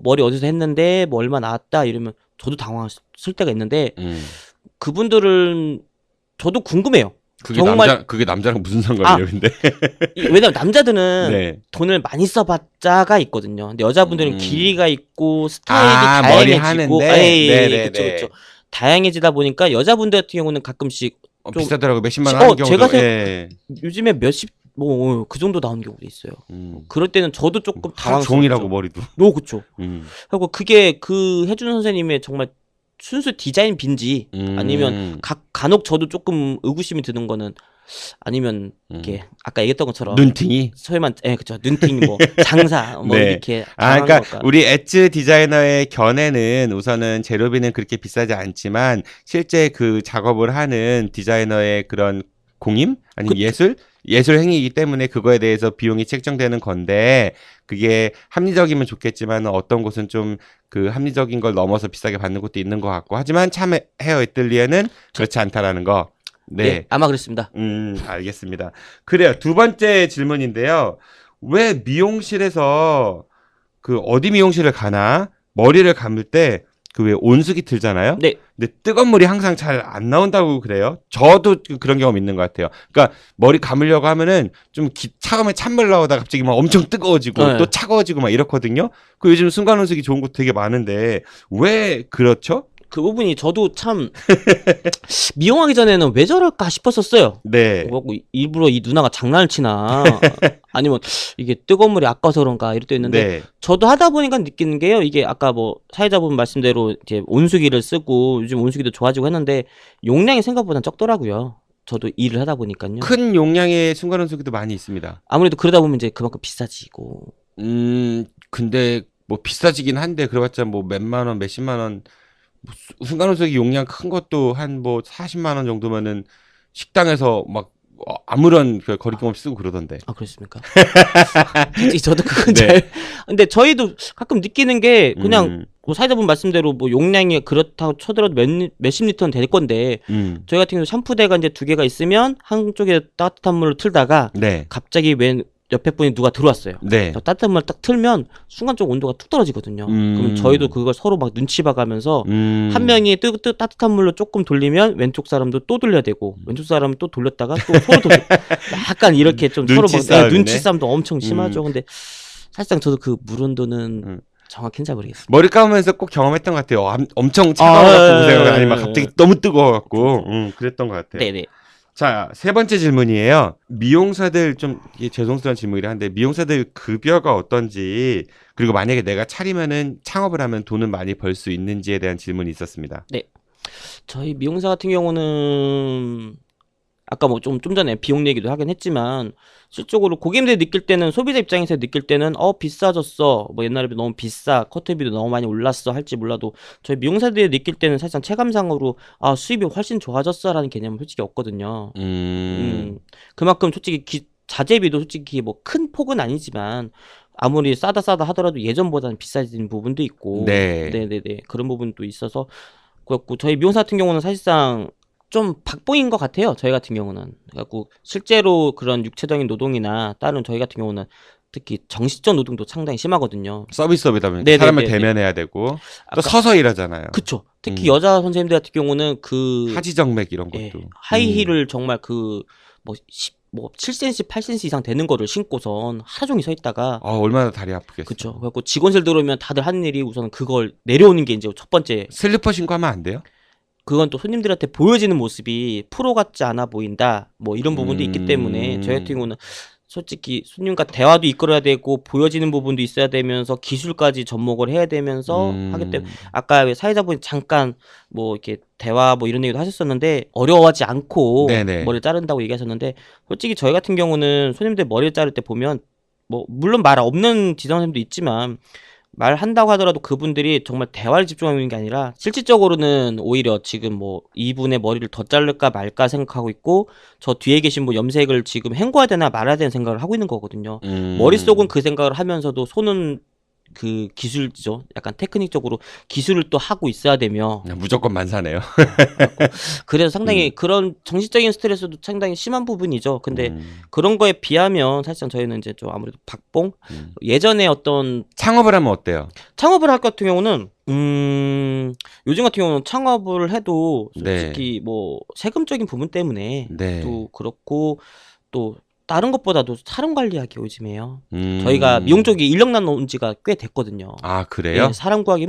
머리 어디서 했는데 뭐 얼마 나왔다 이러면 저도 당황했을 때가 있는데 그분들은 저도 궁금해요. 그게 남자랑 무슨 상관이에요, 근데? 왜냐면 남자들은 네. 돈을 많이 써봤자가 있거든요. 근데 여자분들은 길이가 있고 스타일이 머리 다양해지고, 하는데? 그쵸. 다양해지다 보니까 여자분들 같은 경우는 가끔씩 좀 비싸더라고. 몇십만 원 하는 경우도. 제가 요즘에 뭐 그 정도 나오는 경우도 있어요. 음. 그럴 때는 저도 조금 하루 당황스럽죠. 종일하고 머리도. 그쵸. 음. 그리고 그게 그 해준 선생님의 정말 순수 디자인 빈지 아니면 간혹 저도 조금 의구심이 드는 거는 아니면 이렇게 아까 얘기했던 것처럼 눈팅이. 소위만 그쵸 눈팅 뭐 장사 뭐 네. 이렇게 아, 당한 그러니까 걸까. 우리 엣지 디자이너의 견해는 우선은 재료비는 그렇게 비싸지 않지만 실제 그 작업을 하는 디자이너의 그런 공임 아니면 예술 행위이기 때문에 그거에 대해서 비용이 책정되는 건데 그게 합리적이면 좋겠지만 어떤 곳은 좀 그 합리적인 걸 넘어서 비싸게 받는 곳도 있는 것 같고 하지만 참 헤어 애틀리에는 그렇지 않다라는 거. 네. 아마 그렇습니다. 알겠습니다. 그래요. 두 번째 질문인데요. 왜 미용실에서 그 어디 미용실을 가나 머리를 감을 때 그 왜 온수기 틀잖아요. 네. 근데 뜨거운 물이 항상 잘 안 나온다고 그래요. 저도 그런 경험 있는 것 같아요. 그러니까 머리 감으려고 하면은 좀 처음에 찬물 나오다 갑자기 막 엄청 뜨거워지고 네. 또 차가워지고 막 이렇거든요. 그 요즘 순간 온수기 좋은 곳 되게 많은데 왜 그렇죠? 그 부분이 저도 참 미용하기 전에는 왜 저럴까 싶었었어요. 네. 뭐 일부러 이 누나가 장난을 치나 아니면 이게 뜨거운 물이 아까워서 그런가 이럴 때 있는데 네. 저도 하다 보니까 느끼는 게요. 이게 아까 뭐 사회자분 말씀대로 이제 온수기를 쓰고 요즘 온수기도 좋아지고 했는데 용량이 생각보다 적더라고요. 저도 일을 하다 보니까요. 큰 용량의 순간 온수기도 많이 있습니다. 아무래도 그러다 보면 이제 그만큼 비싸지고. 근데 뭐 비싸지긴 한데 그래봤자 뭐 몇만 원, 몇십만 원 뭐 순간온수기 용량 큰 것도 한 뭐 40만 원 정도면은 식당에서 막 아무런 그 거리낌 없이 쓰고 그러던데. 아, 그렇습니까? 솔직히 저도 그건 네. 잘. 근데 저희도 가끔 느끼는 게 그냥 뭐 사회자분 말씀대로 뭐 용량이 그렇다고 쳐들어도 몇십 리터는 될 건데 저희 같은 경우 샴푸대가 이제 2개가 있으면 한쪽에 따뜻한 물을 틀다가 네. 갑자기 웬 옆에 분이 누가 들어왔어요. 네. 따뜻한 물을 딱 틀면 순간적으로 온도가 툭 떨어지거든요. 그럼 저희도 그걸 서로 막 눈치 봐가면서 한 명이 따뜻한 물로 조금 돌리면 왼쪽 사람도 또 돌려야 되고 왼쪽 사람은 또 돌렸다가 또 서로 약간 이렇게 좀 서로 막 눈치 싸움도 엄청 심하죠. 근데 사실상 저도 그 물 온도는 정확히는 잘 모르겠습니다. 머리 감으면서 꼭 경험했던 것 같아요. 엄청 차가워갖고 그 생각 아니면 갑자기 너무 뜨거워갖고 그랬던 것 같아요. 네네. 자, 세 번째 질문이에요. 미용사들 좀 이게 죄송스러운 질문이긴 한데 미용사들 급여가 어떤지 그리고 만약에 내가 차리면은 창업을 하면 돈은 많이 벌 수 있는지에 대한 질문이 있었습니다. 네. 저희 미용사 같은 경우는 아까 뭐 좀 전에 비용 얘기도 하긴 했지만 실적으로 고객님들이 느낄 때는 소비자 입장에서 느낄 때는 비싸졌어 뭐 옛날에 비해 너무 비싸 커트비도 너무 많이 올랐어 할지 몰라도 저희 미용사들이 느낄 때는 사실상 체감상으로 수입이 훨씬 좋아졌어 라는 개념은 솔직히 없거든요. 그만큼 솔직히 자재비도 솔직히 뭐 큰 폭은 아니지만 아무리 싸다 하더라도 예전보다는 비싸진 부분도 있고 네네네 그런 부분도 있어서 그렇고 저희 미용사 같은 경우는 사실상 좀 박봉인 것 같아요. 저희 같은 경우는. 그래갖고 실제로 그런 육체적인 노동이나 다른 저희 같은 경우는 특히 정신적 노동도 상당히 심하거든요. 서비스업이다 보니까 사람을 대면해야 되고 또 서서 일하잖아요. 그쵸. 특히 여자 선생님들 같은 경우는 하지정맥 이런 것도 하이힐을 정말 뭐 7cm, 8cm 이상 되는 거를 신고선 하루 종일 서 있다가 얼마나 다리 아프겠어요. 그쵸. 그래갖고 직원실 들어오면 다들 하는 일이 우선 그걸 내려오는 게 이제 첫 번째. 슬리퍼 신고 하면 안 돼요? 그건 또 손님들한테 보여지는 모습이 프로 같지 않아 보인다. 뭐 이런 부분도 있기 때문에 저희 같은 경우는 솔직히 손님과 대화도 이끌어야 되고 보여지는 부분도 있어야 되면서 기술까지 접목을 해야 되면서 하기 때문에 아까 사회자분이 잠깐 뭐 이렇게 대화 뭐 이런 얘기도 하셨었는데 어려워하지 않고 머리를 자른다고 얘기하셨는데 솔직히 저희 같은 경우는 손님들 머리를 자를 때 보면 뭐 물론 말 없는 지상 선생님도 있지만 말한다고 하더라도 그분들이 정말 대화를 집중하는 게 아니라 실질적으로는 오히려 지금 뭐 이분의 머리를 더 자를까 말까 생각하고 있고 저 뒤에 계신 분 염색을 지금 헹궈야 되나 말아야 되는 생각을 하고 있는 거거든요. 머릿속은 그 생각을 하면서도 손은 그 기술이죠. 약간 테크닉적으로 기술을 또 하고 있어야 되며 무조건 만사네요. 그래서 상당히 그런 정신적인 스트레스도 상당히 심한 부분이죠. 근데 그런 거에 비하면 사실상 저희는 이제 좀 아무래도 박봉 예전에 어떤 창업을 하면 어때요? 창업을 할 것 같은 경우는 요즘 같은 경우는 창업을 해도 솔직히 뭐 세금적인 부분 때문에 또 그렇고 또 다른 것보다도 사람 관리하기 요즘에요. 저희가 미용 쪽이 인력 나온 지가 꽤 됐거든요. 아, 그래요? 네, 사람 구하기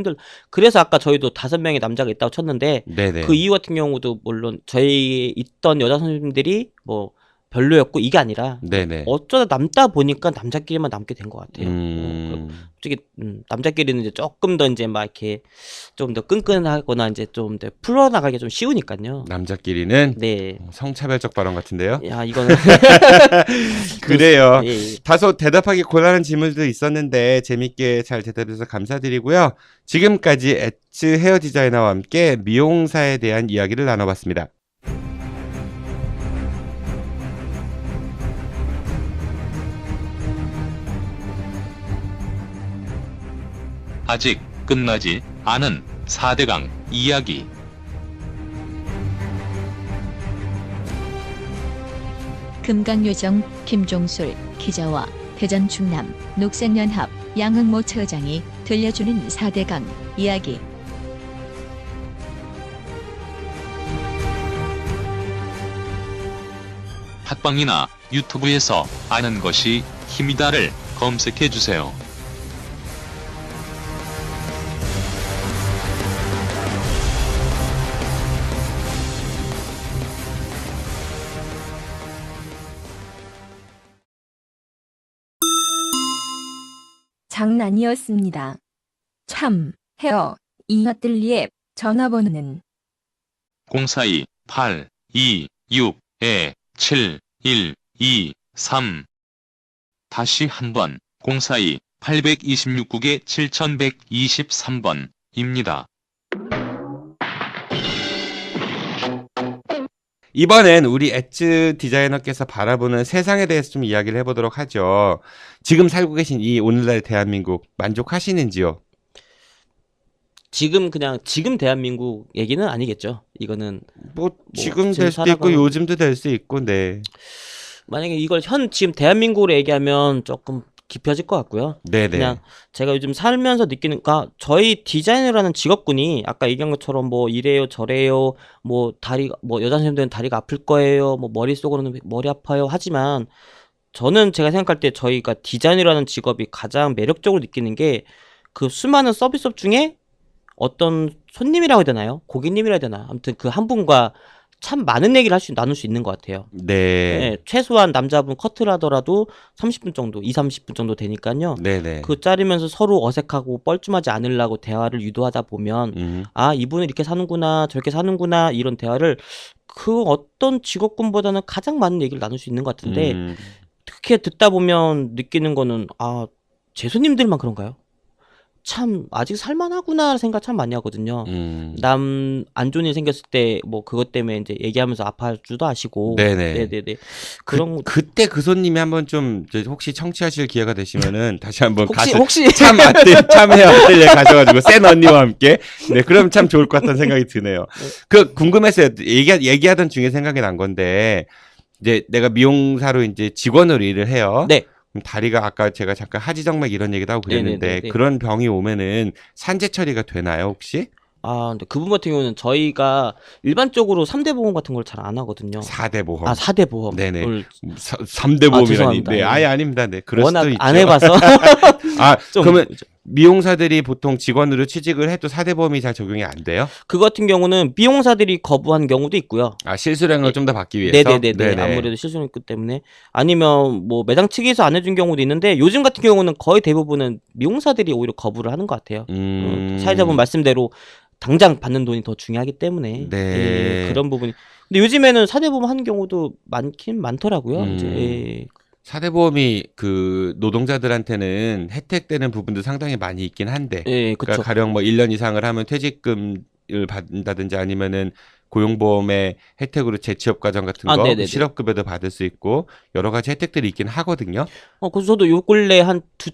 그래서 아까 저희도 5명의 남자가 있다고 쳤는데 그 이유 같은 경우도 물론 저희 있던 여자 선생님들이 뭐 별로였고 이게 아니라 네네. 어쩌다 남다 보니까 남자끼리만 남게 된 것 같아요. 솔직히 남자끼리는 이제 조금 더 이제 막 이렇게 좀 더 끈끈하거나 이제 좀 더 풀어나가기 좀 쉬우니까요. 남자끼리는 네. 성차별적 발언 같은데요. 야 이거는 그래요. 예, 예. 다소 대답하기 곤란한 질문도 있었는데 재밌게 잘 대답해서 감사드리고요. 지금까지 엣츠 헤어 디자이너와 함께 미용사에 대한 이야기를 나눠봤습니다. 아직 끝나지 않은 4대강 이야기. 금강요정 김종술 기자와 대전 충남 녹색연합 양흥모 처장이 들려주는 4대강 이야기. 팟빵이나 유튜브에서 아는 것이 힘이다를 검색해 주세요. 장난이었습니다. 참, 헤어, 이어뜰리의 전화번호는 042-826-7-1-2-3. 다시 한번 042-826국의 7123번입니다. 이번엔 우리 엣츠 디자이너께서 바라보는 세상에 대해서 좀 이야기를 해보도록 하죠. 지금 살고 계신 이 오늘날의 대한민국 만족하시는지요? 지금 대한민국 얘기는 아니겠죠. 이거는 뭐 지금 지금 될 수도 있고 살아가는- 요즘도 될 수 있고 네. 만약에 이걸 지금 대한민국으로 얘기하면 조금 깊어질 것 같고요. 네네. 그냥 제가 요즘 살면서 느끼는, 저희 디자이너라는 직업군이 아까 얘기한 것처럼 뭐 이래요 저래요 뭐 여자 선생님들은 다리가 아플 거예요 뭐 머릿속으로는 머리 아파요 하지만 저는 제가 생각할 때 저희가 디자이너라는 직업이 가장 매력적으로 느끼는 게 그 수많은 서비스업 중에 어떤 손님이라고 해야 되나요? 고객님이라 해야 되나? 아무튼 그 한 분과 참 많은 얘기를 나눌 수 있는 것 같아요. 네. 네, 최소한 남자분 커트를 하더라도 30분 정도, 30분 정도 되니까요. 네네. 그 자르면서 서로 어색하고 뻘쭘하지 않으려고 대화를 유도하다 보면 아, 이분은 이렇게 사는구나, 저렇게 사는구나 이런 대화를 그 어떤 직업군보다는 가장 많은 얘기를 나눌 수 있는 것 같은데 그렇게 듣다 보면 느끼는 거는 아, 제 손님들만 그런가요? 참 아직 살만하구나 생각 참 많이 하거든요. 남 안 좋은 일 생겼을 때 뭐 그것 때문에 이제 얘기하면서 아파할 줄도 아시고. 네네. 네네네. 그런 그때 그 손님이 한번 좀 혹시 청취하실 기회가 되시면은 다시 한번 가서 혹시 참회 어뜰리에 가셔가지고 센 언니와 함께 네 그럼 참 좋을 것 같다는 생각이 드네요. 그 궁금했어요. 얘기하던 중에 생각이 난 건데 이제 내가 미용사로 이제 직원으로 일을 해요. 네. 다리가 아까 제가 잠깐 하지정맥 이런 얘기도 하고 그랬는데 네네네네. 그런 병이 오면은 산재 처리가 되나요 혹시? 아, 근데 그분 같은 경우는 저희가 일반적으로 3대 보험 같은 걸 잘 안 하거든요. 4대 보험. 아, 4대 보험. 네네. 을 3대 보험이라니. 죄송합니다. 네, 예. 아예 아닙니다. 네, 그럴 워낙 수도 있죠. 안 해봐서. 아, 좀 그러면 미용사들이 보통 직원으로 취직을 해도 4대 보험이 잘 적용이 안 돼요? 그 같은 경우는 미용사들이 거부한 경우도 있고요. 아, 실수령을 좀 더 받기 위해서? 네네네. 아무래도 실수령 있기 때문에. 아니면 뭐 매장 측에서 안 해준 경우도 있는데 요즘 같은 경우는 거의 대부분은 미용사들이 오히려 거부를 하는 것 같아요. 사회자분 말씀대로 당장 받는 돈이 더 중요하기 때문에. 네. 예, 그런 부분이. 근데 요즘에는 4대 보험 하는 경우도 많긴 많더라고요. 이제, 예. 4대 보험이 그 노동자들한테는 혜택되는 부분도 상당히 많이 있긴 한데. 예, 그쵸. 그러니까 가령 뭐 1년 이상을 하면 퇴직금을 받는다든지 아니면은 고용보험의 혜택으로 재취업 과정 같은 거, 네네네. 실업급여도 받을 수 있고 여러 가지 혜택들이 있긴 하거든요. 그래서 저도 요 근래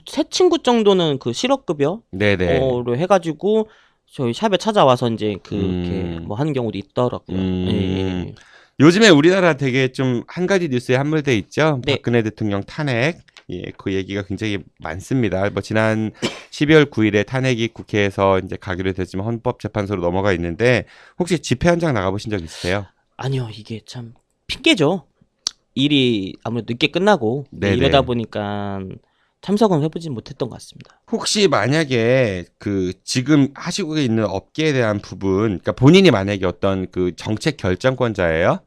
세 친구 정도는 그 실업급여 네네. 로 해가지고 저희 샵에 찾아와서 이제 그렇게 뭐 하는 경우도 있더라고요. 예. 요즘에 우리나라 되게 좀 한 가지 뉴스에 함몰돼 있죠. 네. 박근혜 대통령 탄핵. 예, 그 얘기가 굉장히 많습니다. 뭐 지난 12월 9일에 탄핵이 국회에서 이제 가기로 됐지만 헌법재판소로 넘어가 있는데 혹시 집회 현장 나가보신 적 있으세요? 아니요, 이게 참 핑계죠. 일이 아무래도 늦게 끝나고 네네. 이러다 보니까 참석은 해보진 못했던 것 같습니다. 혹시 만약에 그 지금 하시고 있는 업계에 대한 부분, 그러니까 본인이 만약에 어떤 그 정책 결정권자예요?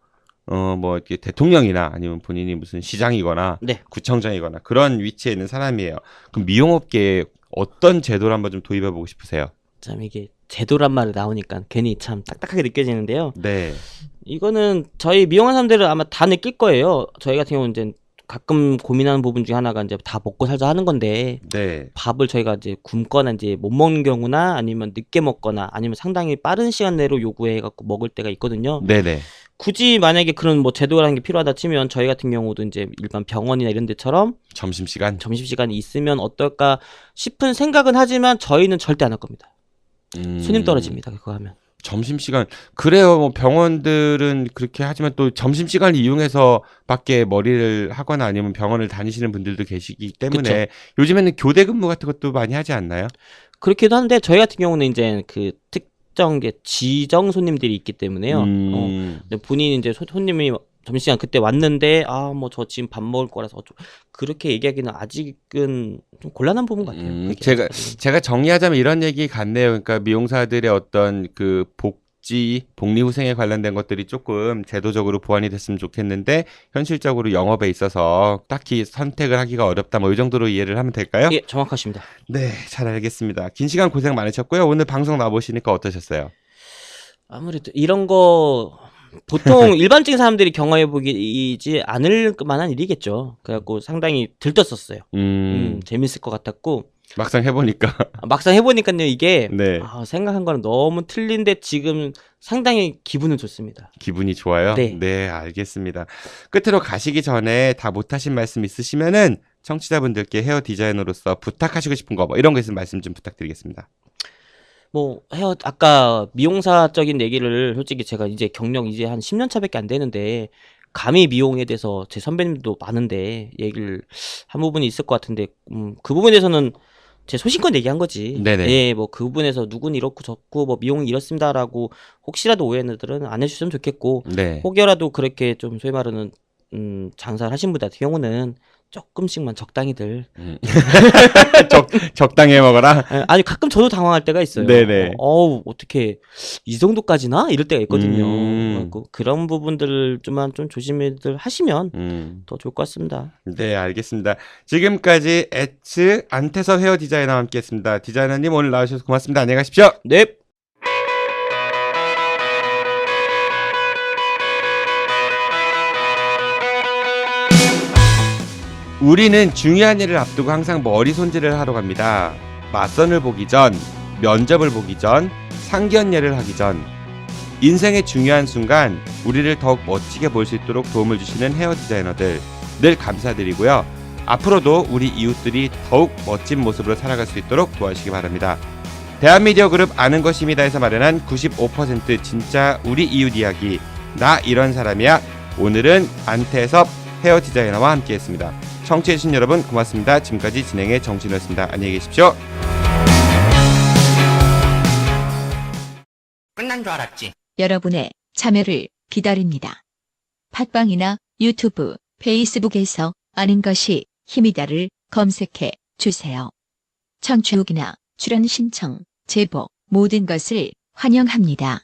뭐 이렇게 대통령이나 아니면 본인이 무슨 시장이거나 네. 구청장이거나 그런 위치에 있는 사람이에요. 그럼 미용업계에 어떤 제도를 한번 좀 도입해 보고 싶으세요? 참 이게 제도란 말이 나오니까 괜히 참 딱딱하게 느껴지는데요. 네. 이거는 저희 미용한 사람들은 아마 다 느낄 거예요. 저희 같은 경우는 이제 가끔 고민하는 부분 중에 하나가 이제 다 먹고 살자 하는 건데 네. 밥을 저희가 이제 굶거나 이제 못 먹는 경우나 아니면 늦게 먹거나 아니면 상당히 빠른 시간 내로 요구해 갖고 먹을 때가 있거든요. 네네. 굳이 만약에 그런 뭐 제도라는 게 필요하다 치면 저희 같은 경우도 이제 일반 병원이나 이런 데처럼 점심시간. 점심시간이 있으면 어떨까 싶은 생각은 하지만 저희는 절대 안 할 겁니다. 손님 떨어집니다. 그거 하면. 점심시간. 그래요. 뭐 병원들은 그렇게 하지만 또 점심시간을 이용해서 밖에 머리를 하거나 아니면 병원을 다니시는 분들도 계시기 때문에 요즘에는 교대 근무 같은 것도 많이 하지 않나요? 그렇기도 한데 저희 같은 경우는 이제 그 특정 게 지정 손님들이 있기 때문에요. 근데 본인이 이제 손님이 점심시간 그때 왔는데 뭐 저 지금 밥 먹을 거라서 그렇게 얘기하기는 아직은 좀 곤란한 부분 같아요. 그게 아직까지는. 제가 정리하자면 이런 얘기 같네요. 그러니까 미용사들의 어떤 그 복리후생에 관련된 것들이 조금 제도적으로 보완이 됐으면 좋겠는데 현실적으로 영업에 있어서 딱히 선택을 하기가 어렵다. 뭐 이 정도로 이해를 하면 될까요? 예, 정확하십니다. 네, 잘 알겠습니다. 긴 시간 고생 많으셨고요. 오늘 방송 나보시니까 어떠셨어요? 아무래도 이런 거 보통 일반적인 사람들이 경험해 보기지 않을 만한 일이겠죠. 그래갖고 상당히 들떴었어요. 재밌을 것 같았고 막상 해보니까 막상 해보니까요 이게 네. 생각한 거랑 너무 틀린데 지금 상당히 기분은 좋습니다. 기분이 좋아요? 네. 알겠습니다. 끝으로 가시기 전에 다 못하신 말씀 있으시면은 청취자분들께 헤어 디자이너로서 부탁하시고 싶은 거 뭐 이런 거 있으면 말씀 좀 부탁드리겠습니다. 뭐 아까 미용사적인 얘기를 솔직히 제가 이제 경력 이제 한 10년 차밖에 안 되는데 감히 미용에 대해서 제 선배님도 많은데 얘기를 한 부분이 있을 것 같은데 그 부분에 대해서는 제 소신껏 얘기한 거지. 네네. 예, 뭐 그 부분에서 누군 이렇고 저고 뭐 미용이 이렇습니다라고 혹시라도 오해들은 안 해주셨으면 좋겠고 네. 혹여라도 그렇게 좀 소위 말하는 장사를 하신 분들 같은 경우는 조금씩만 적당히들. 적당히 해 먹어라. 아니 가끔 저도 당황할 때가 있어요. 네네. 어떻게 이 정도까지나 이럴 때가 있거든요. 그래갖고 그런 부분들을 좀 조심히들 하시면 더 좋을 것 같습니다. 네, 알겠습니다. 지금까지 에츠 안태섭 헤어 디자이너와 함께했습니다. 디자이너님 오늘 나와주셔서 고맙습니다. 안녕히 가십시오. 네. 우리는 중요한 일을 앞두고 항상 머리 손질을 하러 갑니다. 맞선을 보기 전, 면접을 보기 전, 상견례를 하기 전. 인생의 중요한 순간 우리를 더욱 멋지게 볼 수 있도록 도움을 주시는 헤어 디자이너들 늘 감사드리고요. 앞으로도 우리 이웃들이 더욱 멋진 모습으로 살아갈 수 있도록 도와주시기 바랍니다. 대한미디어 그룹 아는 것입니다에서 마련한 95% 진짜 우리 이웃 이야기 나 이런 사람이야. 오늘은 안태섭 헤어 디자이너와 함께했습니다. 청취해주신 여러분 고맙습니다. 지금까지 진행의 정신이었습니다. 안녕히 계십시오. 끝난 줄 알았지. 여러분의 참여를 기다립니다. 팟빵이나 유튜브, 페이스북에서 아는 것이 힘이다를 검색해 주세요. 청취 후기나 출연 신청, 제보 모든 것을 환영합니다.